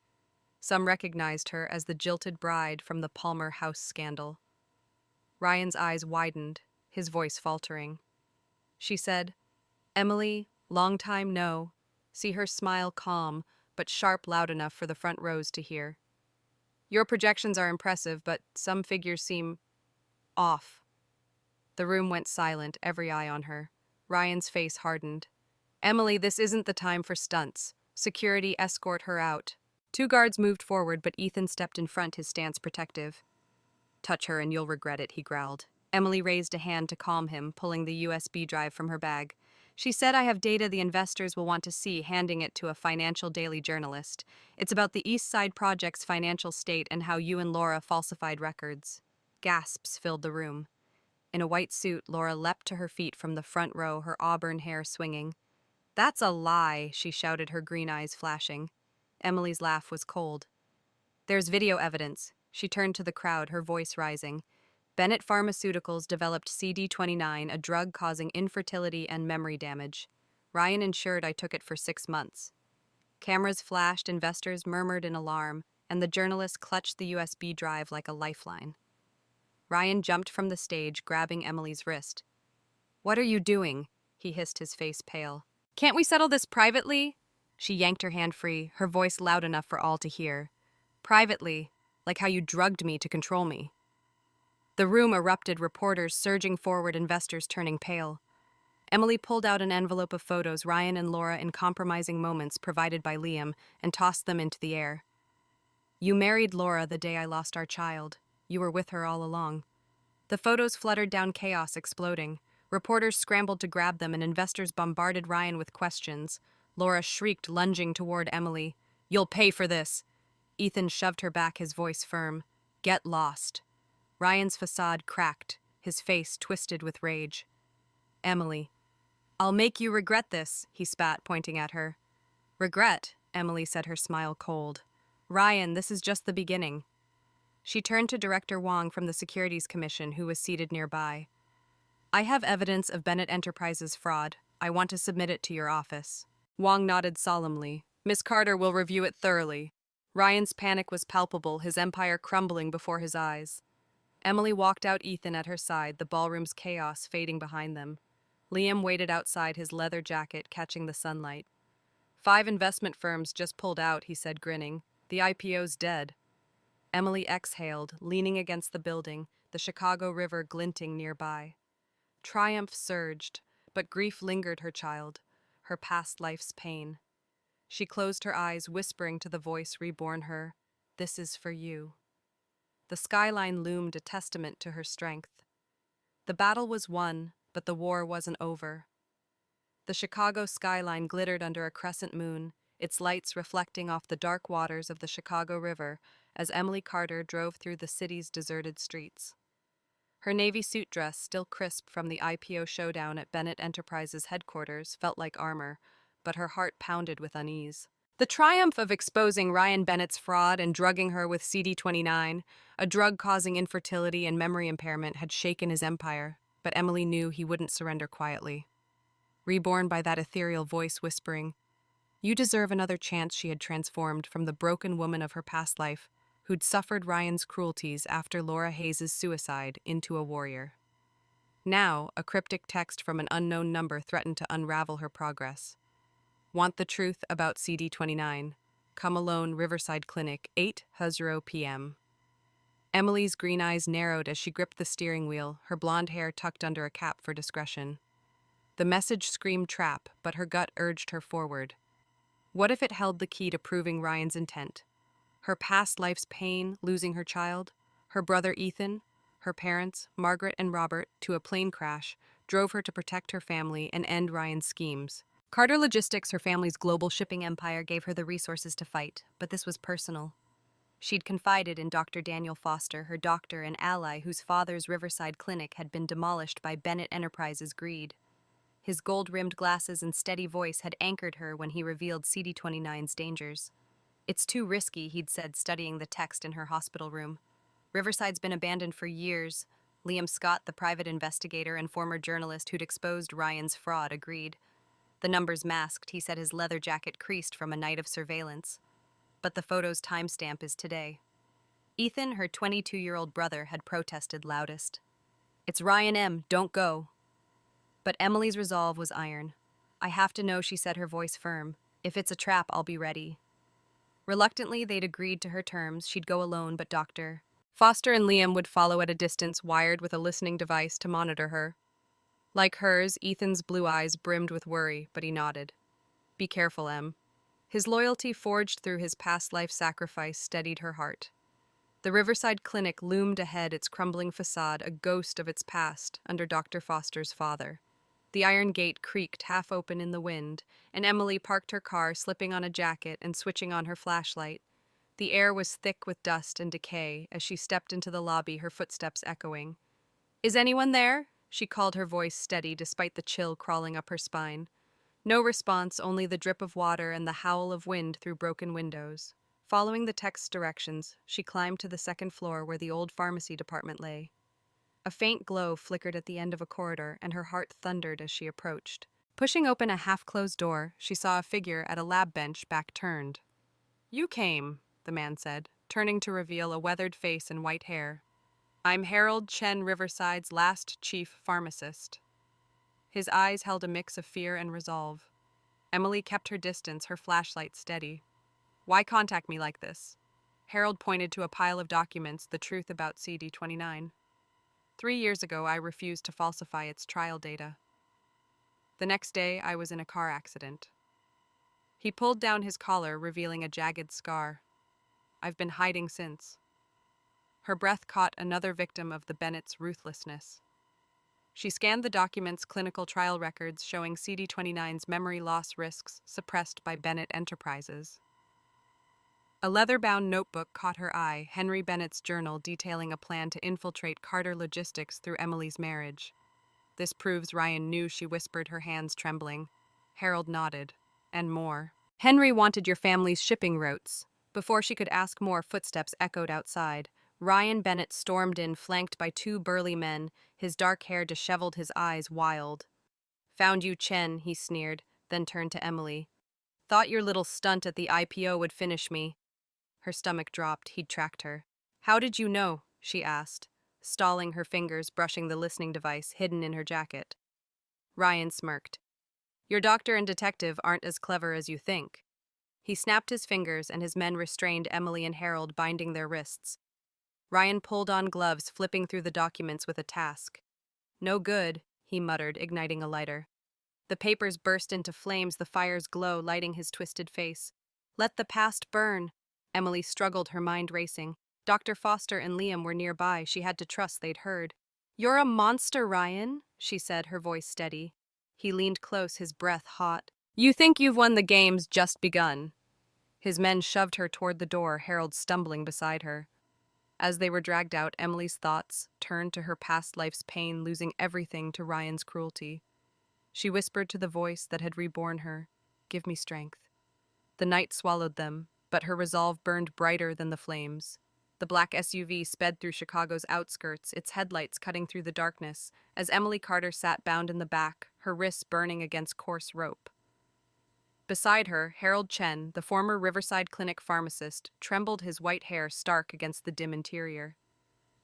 Some recognized her as the jilted bride from the Palmer House scandal. Ryan's eyes widened, his voice faltering. She said, Emily, long time no. See her smile calm, but sharp, loud enough for the front rows to hear. Your projections are impressive, but some figures seem off. The room went silent, every eye on her. Ryan's face hardened. Emily, this isn't the time for stunts. Security, escort her out. 2 guards moved forward, but Ethan stepped in front, his stance protective. Touch her and you'll regret it, he growled. Emily raised a hand to calm him, pulling the USB drive from her bag. She said, I have data the investors will want to see, handing it to a Financial Daily journalist. It's about the East Side Project's financial state and how you and Laura falsified records. Gasps filled the room. In a white suit, Laura leapt to her feet from the front row, her auburn hair swinging. That's a lie, she shouted, her green eyes flashing. Emily's laugh was cold. There's video evidence. She turned to the crowd, her voice rising. Bennett Pharmaceuticals developed CD29, a drug causing infertility and memory damage. Ryan ensured I took it for 6 months. Cameras flashed, investors murmured in alarm, and the journalist clutched the USB drive like a lifeline. Ryan jumped from the stage, grabbing Emily's wrist. "What are you doing?" he hissed, his face pale. "Can't we settle this privately?" She yanked her hand free, her voice loud enough for all to hear. "Privately, like how you drugged me to control me." The room erupted, reporters surging forward, investors turning pale. Emily pulled out an envelope of photos, Ryan and Laura in compromising moments provided by Liam, and tossed them into the air. "You married Laura the day I lost our child. You were with her all along." The photos fluttered down, chaos exploding. Reporters scrambled to grab them, and investors bombarded Ryan with questions. Laura shrieked, lunging toward Emily. "You'll pay for this!" Ethan shoved her back, his voice firm. "Get lost." Ryan's facade cracked, his face twisted with rage. "Emily, I'll make you regret this," he spat, pointing at her. "Regret?" Emily said, her smile cold. "Ryan, this is just the beginning." She turned to Director Wong from the Securities Commission, who was seated nearby. "I have evidence of Bennett Enterprises fraud. I want to submit it to your office." Wong nodded solemnly. "Miss Carter will review it thoroughly." Ryan's panic was palpable, his empire crumbling before his eyes. Emily walked out, Ethan at her side, the ballroom's chaos fading behind them. Liam waited outside, his leather jacket catching the sunlight. "5 investment firms just pulled out," he said, grinning. "The IPO's dead." Emily exhaled, leaning against the building, the Chicago River glinting nearby. Triumph surged, but grief lingered, her child, her past life's pain. She closed her eyes, whispering to the voice reborn her, "This is for you." The skyline loomed, a testament to her strength. The battle was won, but the war wasn't over. The Chicago skyline glittered under a crescent moon, its lights reflecting off the dark waters of the Chicago River as Emily Carter drove through the city's deserted streets. Her navy suit dress, still crisp from the IPO showdown at Bennett Enterprises headquarters, felt like armor, but her heart pounded with unease. The triumph of exposing Ryan Bennett's fraud and drugging her with CD29, a drug causing infertility and memory impairment, had shaken his empire, but Emily knew he wouldn't surrender quietly. Reborn by that ethereal voice whispering, "You deserve another chance," she had transformed from the broken woman of her past life, who'd suffered Ryan's cruelties after Laura Hayes' suicide, into a warrior. Now, a cryptic text from an unknown number threatened to unravel her progress. "Want the truth about CD29? Come alone, Riverside Clinic, 8:00 p.m. Emily's green eyes narrowed as she gripped the steering wheel, her blonde hair tucked under a cap for discretion. The message screamed trap, but her gut urged her forward. What if it held the key to proving Ryan's intent? Her past life's pain, losing her child, her brother Ethan, her parents, Margaret and Robert, to a plane crash, drove her to protect her family and end Ryan's schemes. Carter Logistics, her family's global shipping empire, gave her the resources to fight, but this was personal. She'd confided in Dr. Daniel Foster, her doctor and ally, whose father's Riverside Clinic had been demolished by Bennett Enterprises' greed. His gold-rimmed glasses and steady voice had anchored her when he revealed CD29's dangers. "It's too risky," he'd said, studying the text in her hospital room. "Riverside's been abandoned for years." Liam Scott, the private investigator and former journalist who'd exposed Ryan's fraud, agreed. The numbers masked, he said, his leather jacket creased from a night of surveillance. But the photo's timestamp is today. Ethan, her 22-year-old brother, had protested loudest. "It's Ryan M., don't go." But Emily's resolve was iron. "I have to know," she said, her voice firm. "If it's a trap, I'll be ready." Reluctantly, they'd agreed to her terms. She'd go alone, but Dr. Foster and Liam would follow at a distance, wired with a listening device to monitor her. Like hers, Ethan's blue eyes brimmed with worry, but he nodded. "Be careful, Em." His loyalty, forged through his past life sacrifice, steadied her heart. The Riverside Clinic loomed ahead, its crumbling facade a ghost of its past under Dr. Foster's father. The iron gate creaked, half open in the wind, and Emily parked her car, slipping on a jacket and switching on her flashlight. The air was thick with dust and decay as she stepped into the lobby, her footsteps echoing. "Is anyone there?" She called, her voice steady despite the chill crawling up her spine. No response, only the drip of water and the howl of wind through broken windows. Following the text's directions, she climbed to the second floor where the old pharmacy department lay. A faint glow flickered at the end of a corridor, and her heart thundered as she approached. Pushing open a half-closed door, she saw a figure at a lab bench, back turned. "You came," the man said, turning to reveal a weathered face and white hair. "I'm Harold Chen, Riverside's last chief pharmacist." His eyes held a mix of fear and resolve. Emily kept her distance, her flashlight steady. "Why contact me like this?" Harold pointed to a pile of documents, the truth about CD29. 3 years ago, I refused to falsify its trial data. The next day, I was in a car accident. He pulled down his collar, revealing a jagged scar. I've been hiding since. Her breath caught another victim of the Bennett's ruthlessness. She scanned the documents' clinical trial records showing CD29's memory loss risks suppressed by Bennett Enterprises. A leather-bound notebook caught her eye, Henry Bennett's journal detailing a plan to infiltrate Carter Logistics through Emily's marriage. "This proves Ryan knew," she whispered, her hands trembling. Harold nodded. "And more. Henry wanted your family's shipping routes." Before she could ask more, footsteps echoed outside. Ryan Bennett stormed in, flanked by two burly men, his dark hair disheveled, his eyes wild. "Found you, Chen," he sneered, then turned to Emily. "Thought your little stunt at the IPO would finish me." Her stomach dropped. He'd tracked her. "How did you know?" she asked, stalling, her fingers brushing the listening device hidden in her jacket. Ryan smirked. "Your doctor and detective aren't as clever as you think." He snapped his fingers, and his men restrained Emily and Harold, binding their wrists. Ryan pulled on gloves, flipping through the documents with a task. "No good," he muttered, igniting a lighter. The papers burst into flames, the fire's glow lighting his twisted face. "Let the past burn." Emily struggled, her mind racing. Dr. Foster and Liam were nearby. She had to trust they'd heard. "You're a monster, Ryan," she said, her voice steady. He leaned close, his breath hot. "You think you've won? The game's just begun." His men shoved her toward the door, Harold stumbling beside her. As they were dragged out, Emily's thoughts turned to her past life's pain, losing everything to Ryan's cruelty. She whispered to the voice that had reborn her, "Give me strength." The night swallowed them, but her resolve burned brighter than the flames. The black SUV sped through Chicago's outskirts, its headlights cutting through the darkness, as Emily Carter sat bound in the back, her wrists burning against coarse rope. Beside her, Harold Chen, the former Riverside Clinic pharmacist, trembled, his white hair stark against the dim interior.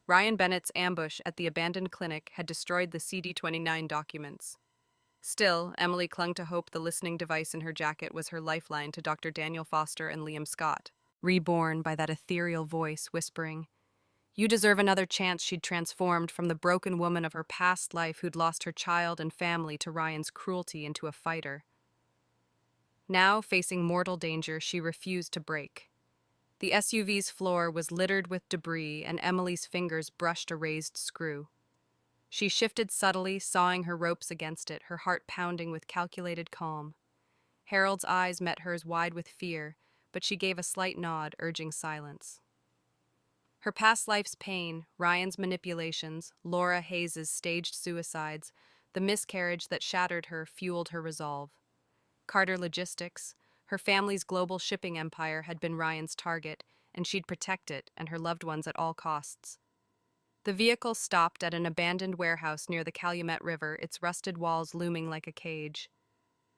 Ryan Bennett's ambush at the abandoned clinic had destroyed the CD29 documents. Still, Emily clung to hope. The listening device in her jacket was her lifeline to Dr. Daniel Foster and Liam Scott. Reborn by that ethereal voice whispering, "You deserve another chance." She'd transformed from the broken woman of her past life who'd lost her child and family to Ryan's cruelty into a fighter. Now, facing mortal danger, she refused to break. The SUV's floor was littered with debris, and Emily's fingers brushed a raised screw. She shifted subtly, sawing her ropes against it, her heart pounding with calculated calm. Harold's eyes met hers, wide with fear, but she gave a slight nod, urging silence. Her past life's pain, Ryan's manipulations, Laura Hayes's staged suicides, the miscarriage that shattered her fueled her resolve. Carter Logistics, her family's global shipping empire, had been Ryan's target, and she'd protect it and her loved ones at all costs. The vehicle stopped at an abandoned warehouse near the Calumet River, its rusted walls looming like a cage.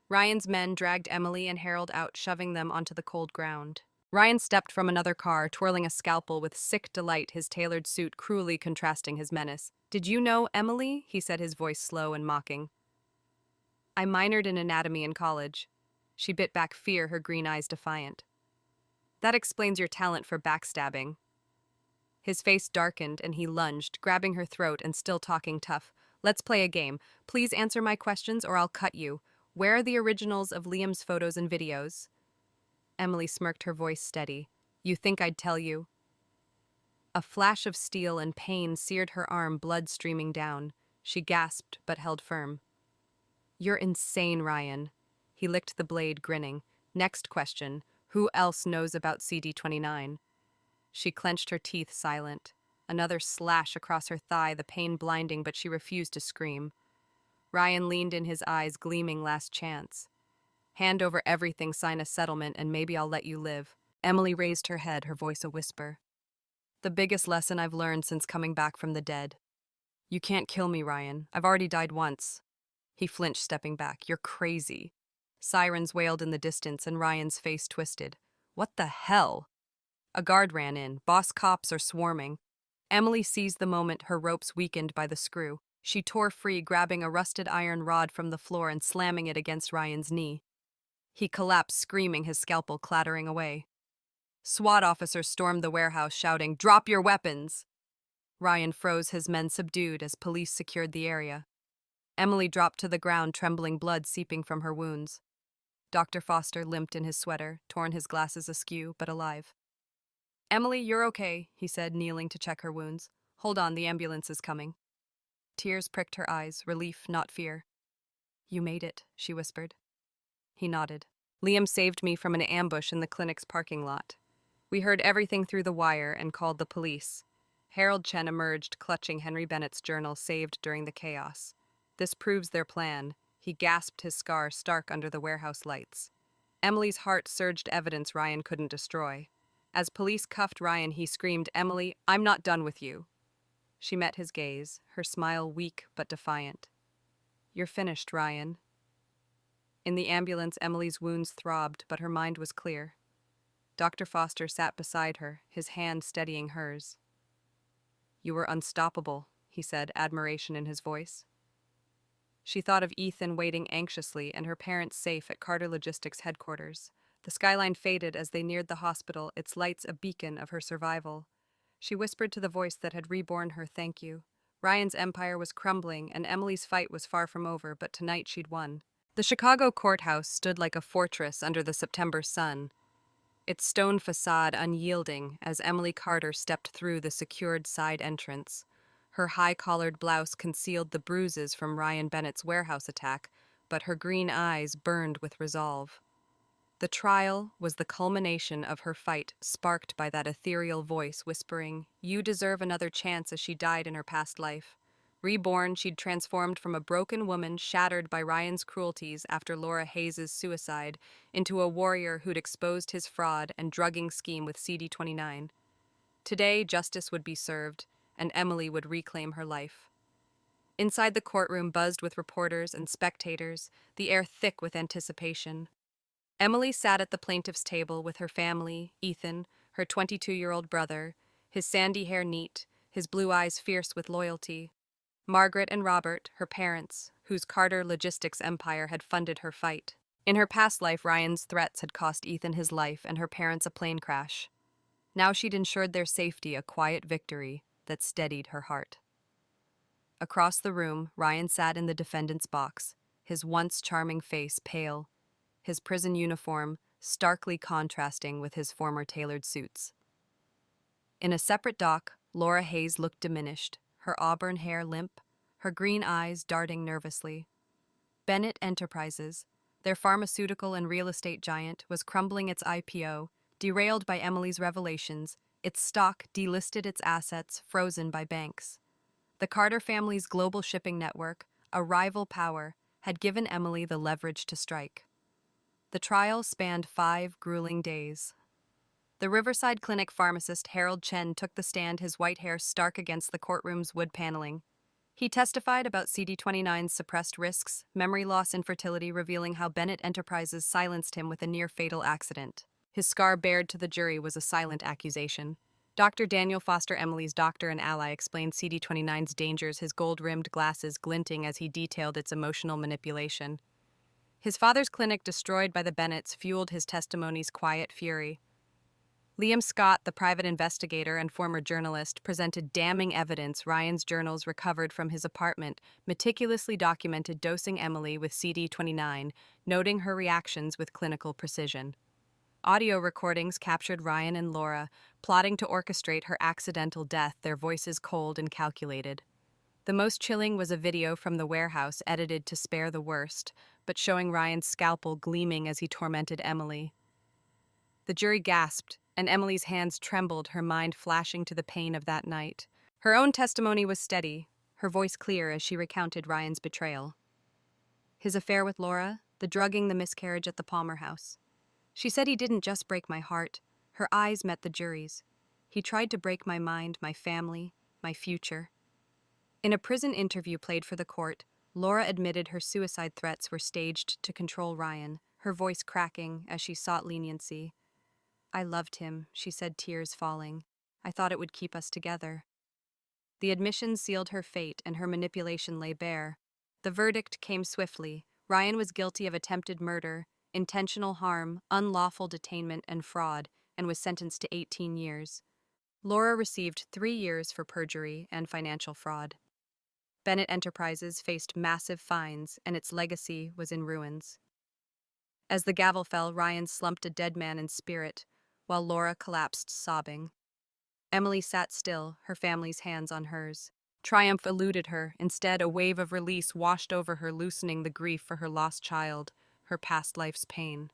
Ryan's men dragged Emily and Harold out, shoving them onto the cold ground. Ryan stepped from another car, twirling a scalpel with sick delight, his tailored suit cruelly contrasting his menace. "Did you know Emily?" he said, his voice slow and mocking. "I minored in anatomy in college." She bit back fear, her green eyes defiant. "That explains your talent for backstabbing." His face darkened, and he lunged, grabbing her throat and still talking tough. "Let's play a game. Please answer my questions or I'll cut you. Where are the originals of Liam's photos and videos?" Emily smirked, her voice steady. "You think I'd tell you?" A flash of steel and pain seared her arm, blood streaming down. She gasped but held firm. "You're insane, Ryan." He licked the blade, grinning. "Next question. Who else knows about CD29? She clenched her teeth, silent. Another slash across her thigh, the pain blinding, but she refused to scream. Ryan leaned in, his eyes gleaming. "Last chance. Hand over everything, sign a settlement, and maybe I'll let you live." Emily raised her head, her voice a whisper. "The biggest lesson I've learned since coming back from the dead." You can't kill me, Ryan. I've already died once. He flinched, stepping back. You're crazy. Sirens wailed in the distance, and Ryan's face twisted. What the hell? A guard ran in. Boss cops are swarming. Emily seized the moment, her ropes weakened by the screw. She tore free, grabbing a rusted iron rod from the floor and slamming it against Ryan's knee. He collapsed, screaming, his scalpel clattering away. SWAT officers stormed the warehouse, shouting, "Drop your weapons!" Ryan froze, his men subdued as police secured the area. Emily dropped to the ground, trembling, blood seeping from her wounds. Dr. Foster limped in his sweater, torn, his glasses askew, but alive. "Emily, you're okay," he said, kneeling to check her wounds. "Hold on, the ambulance is coming." Tears pricked her eyes, relief, not fear. "You made it," she whispered. He nodded. "Liam saved me from an ambush in the clinic's parking lot. We heard everything through the wire and called the police." Harold Chen emerged, clutching Henry Bennett's journal saved during the chaos. "This proves their plan." He gasped, his scar stark under the warehouse lights. Emily's heart surged, evidence Ryan couldn't destroy. As police cuffed Ryan, he screamed, "Emily, I'm not done with you." She met his gaze, her smile weak but defiant. "You're finished, Ryan." In the ambulance, Emily's wounds throbbed, but her mind was clear. Dr. Foster sat beside her, his hand steadying hers. "You were unstoppable," he said, admiration in his voice. She thought of Ethan waiting anxiously and her parents safe at Carter Logistics headquarters. The skyline faded as they neared the hospital, its lights a beacon of her survival. She whispered to the voice that had reborn her, "Thank you." Ryan's empire was crumbling, and Emily's fight was far from over, but tonight she'd won. The Chicago courthouse stood like a fortress under the September sun, its stone facade unyielding as Emily Carter stepped through the secured side entrance. Her high-collared blouse concealed the bruises from Ryan Bennett's warehouse attack, but her green eyes burned with resolve. The trial was the culmination of her fight, sparked by that ethereal voice whispering, "You deserve another chance," as she died in her past life. Reborn, she'd transformed from a broken woman shattered by Ryan's cruelties after Laura Hayes' suicide into a warrior who'd exposed his fraud and drugging scheme with CD29. Today, justice would be served, and Emily would reclaim her life. Inside the courtroom buzzed with reporters and spectators, the air thick with anticipation. Emily sat at the plaintiff's table with her family, Ethan, her 22-year-old brother, his sandy hair neat, his blue eyes fierce with loyalty. Margaret and Robert, her parents, whose Carter Logistics empire had funded her fight. In her past life, Ryan's threats had cost Ethan his life and her parents a plane crash. Now she'd ensured their safety, a quiet victory that steadied her heart. Across the room, Ryan sat in the defendant's box, his once charming face pale, his prison uniform starkly contrasting with his former tailored suits. In a separate dock, Laura Hayes looked diminished, her auburn hair limp, her green eyes darting nervously. Bennett Enterprises, their pharmaceutical and real estate giant, was crumbling its IPO, derailed by Emily's revelations, its stock delisted, its assets frozen by banks. The Carter family's global shipping network, a rival power, had given Emily the leverage to strike. The trial spanned 5 grueling days. The Riverside Clinic pharmacist Harold Chen took the stand, his white hair stark against the courtroom's wood paneling. He testified about CD29's suppressed risks, memory loss, infertility, revealing how Bennett Enterprises silenced him with a near-fatal accident. His scar bared to the jury was a silent accusation. Dr. Daniel Foster, Emily's doctor and ally, explained CD29's dangers, his gold-rimmed glasses glinting as he detailed its emotional manipulation. His father's clinic, destroyed by the Bennetts, fueled his testimony's quiet fury. Liam Scott, the private investigator and former journalist, presented damning evidence. Ryan's journals recovered from his apartment meticulously documented dosing Emily with CD29, noting her reactions with clinical precision. Audio recordings captured Ryan and Laura, plotting to orchestrate her accidental death, their voices cold and calculated. The most chilling was a video from the warehouse edited to spare the worst, but showing Ryan's scalpel gleaming as he tormented Emily. The jury gasped, and Emily's hands trembled, her mind flashing to the pain of that night. Her own testimony was steady, her voice clear as she recounted Ryan's betrayal. His affair with Laura, the drugging, the miscarriage at the Palmer House. She said, "He didn't just break my heart." Her eyes met the jury's. "He tried to break my mind, my family, my future." In a prison interview played for the court, Laura admitted her suicide threats were staged to control Ryan, her voice cracking as she sought leniency. "I loved him," she said, tears falling. "I thought it would keep us together." The admission sealed her fate and her manipulation lay bare. The verdict came swiftly. Ryan was guilty of attempted murder, intentional harm, unlawful detainment, and fraud, and was sentenced to 18 years. Laura received 3 years for perjury and financial fraud. Bennett Enterprises faced massive fines, and its legacy was in ruins. As the gavel fell, Ryan slumped a dead man in spirit, while Laura collapsed sobbing. Emily sat still, her family's hands on hers. Triumph eluded her. Instead, a wave of release washed over her, loosening the grief for her lost child, her past life's pain.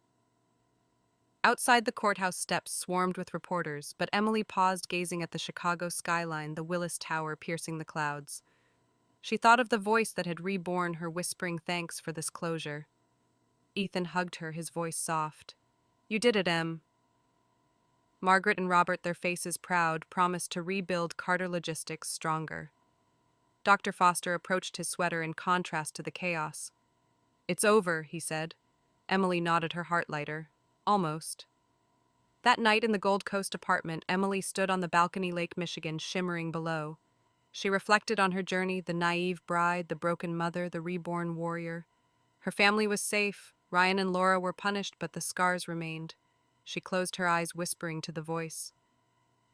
Outside the courthouse steps swarmed with reporters, but Emily paused, gazing at the Chicago skyline, the Willis Tower piercing the clouds. She thought of the voice that had reborn her, whispering thanks for this closure. Ethan hugged her, his voice soft. "You did it, Em." Margaret and Robert, their faces proud, promised to rebuild Carter Logistics stronger. Dr. Foster approached his sweater in contrast to the chaos. "It's over," he said. Emily nodded, her heart lighter. Almost. That night in the Gold Coast apartment, Emily stood on the balcony, Lake Michigan shimmering below. She reflected on her journey, the naive bride, the broken mother, the reborn warrior. Her family was safe. Ryan and Laura were punished, but the scars remained. She closed her eyes, whispering to the voice,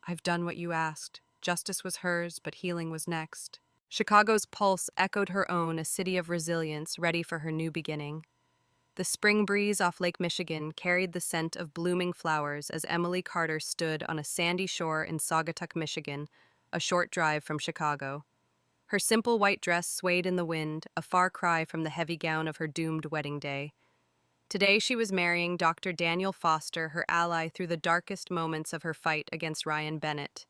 "I've done what you asked." Justice was hers, but healing was next. Chicago's pulse echoed her own, a city of resilience, ready for her new beginning. The spring breeze off Lake Michigan carried the scent of blooming flowers as Emily Carter stood on a sandy shore in Saugatuck, Michigan, a short drive from Chicago. Her simple white dress swayed in the wind, a far cry from the heavy gown of her doomed wedding day. Today she was marrying Dr. Daniel Foster, her ally through the darkest moments of her fight against Ryan Bennett.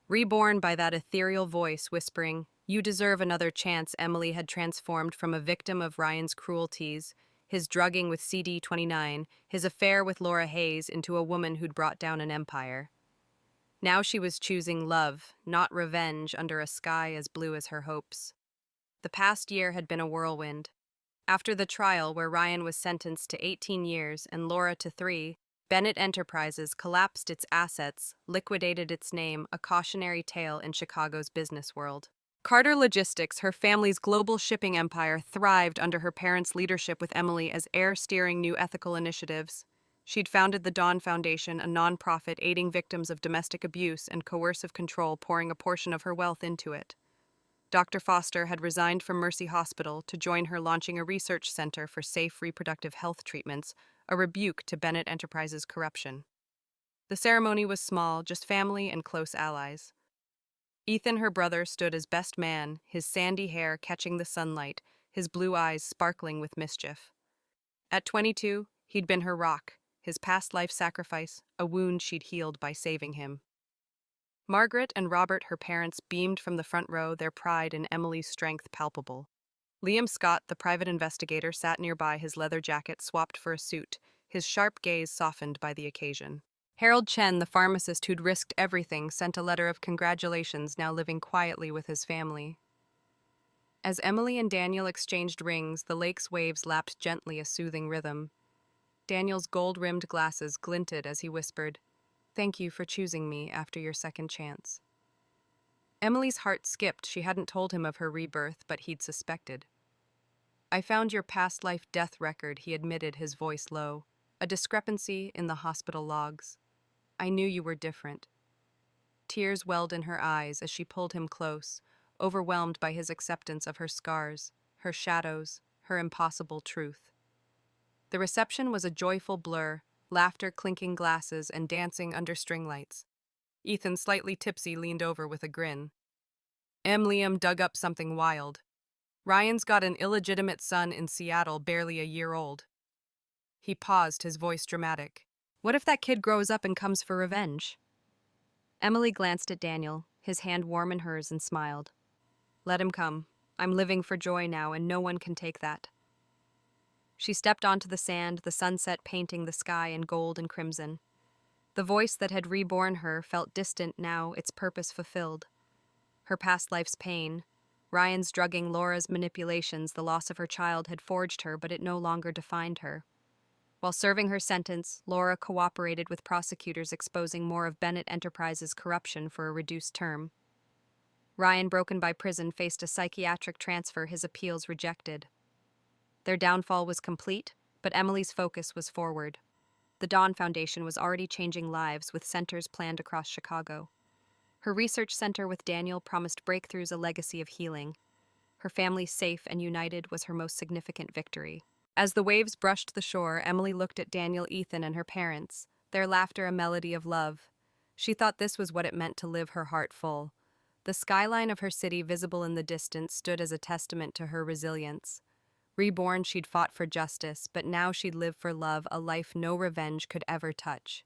Reborn by that ethereal voice whispering, "You deserve another chance," Emily had transformed from a victim of Ryan's cruelties, his drugging with CD-29, his affair with Laura Hayes, into a woman who'd brought down an empire. Now she was choosing love, not revenge, under a sky as blue as her hopes. The past year had been a whirlwind. After the trial, where Ryan was sentenced to 18 years and Laura to 3, Bennett Enterprises collapsed its assets, liquidated its name, a cautionary tale in Chicago's business world. Carter Logistics, her family's global shipping empire, thrived under her parents' leadership, with Emily as heir, steering new ethical initiatives. She'd founded the Dawn Foundation, a nonprofit aiding victims of domestic abuse and coercive control, pouring a portion of her wealth into it. Dr. Foster had resigned from Mercy Hospital to join her, launching a research center for safe reproductive health treatments, a rebuke to Bennett Enterprises' corruption. The ceremony was small, just family and close allies. Ethan, her brother, stood as best man, his sandy hair catching the sunlight, his blue eyes sparkling with mischief. At 22, he'd been her rock, his past life sacrifice, a wound she'd healed by saving him. Margaret and Robert, her parents, beamed from the front row, their pride in Emily's strength palpable. Liam Scott, the private investigator, sat nearby, his leather jacket swapped for a suit, his sharp gaze softened by the occasion. Harold Chen, the pharmacist who'd risked everything, sent a letter of congratulations, now living quietly with his family. As Emily and Daniel exchanged rings, the lake's waves lapped gently, a soothing rhythm. Daniel's gold-rimmed glasses glinted as he whispered, "Thank you for choosing me after your second chance." Emily's heart skipped. She hadn't told him of her rebirth, but he'd suspected. "I found your past life death record," he admitted, his voice low. "A discrepancy in the hospital logs. I knew you were different." Tears welled in her eyes as she pulled him close, overwhelmed by his acceptance of her scars, her shadows, her impossible truth. The reception was a joyful blur, laughter, clinking glasses, and dancing under string lights. Ethan, slightly tipsy, leaned over with a grin. Liam dug up something wild. "Ryan's got an illegitimate son in Seattle, barely a year old." He paused, his voice dramatic. "What if that kid grows up and comes for revenge?" Emily glanced at Daniel, his hand warm in hers, and smiled. "Let him come. I'm living for joy now, and no one can take that." She stepped onto the sand, the sunset painting the sky in gold and crimson. The voice that had reborn her felt distant now, its purpose fulfilled. Her past life's pain, Ryan's drugging, Laura's manipulations, the loss of her child had forged her, but it no longer defined her. While serving her sentence, Laura cooperated with prosecutors exposing more of Bennett Enterprises' corruption for a reduced term. Ryan, broken by prison, faced a psychiatric transfer, his appeals rejected. Their downfall was complete, but Emily's focus was forward. The Dawn Foundation was already changing lives with centers planned across Chicago. Her research center with Daniel promised breakthroughs, a legacy of healing. Her family safe and united was her most significant victory. As the waves brushed the shore, Emily looked at Daniel, Ethan, and her parents, their laughter a melody of love. She thought this was what it meant to live her heart full. The skyline of her city, visible in the distance, stood as a testament to her resilience. Reborn, she'd fought for justice, but now she'd live for love, a life no revenge could ever touch.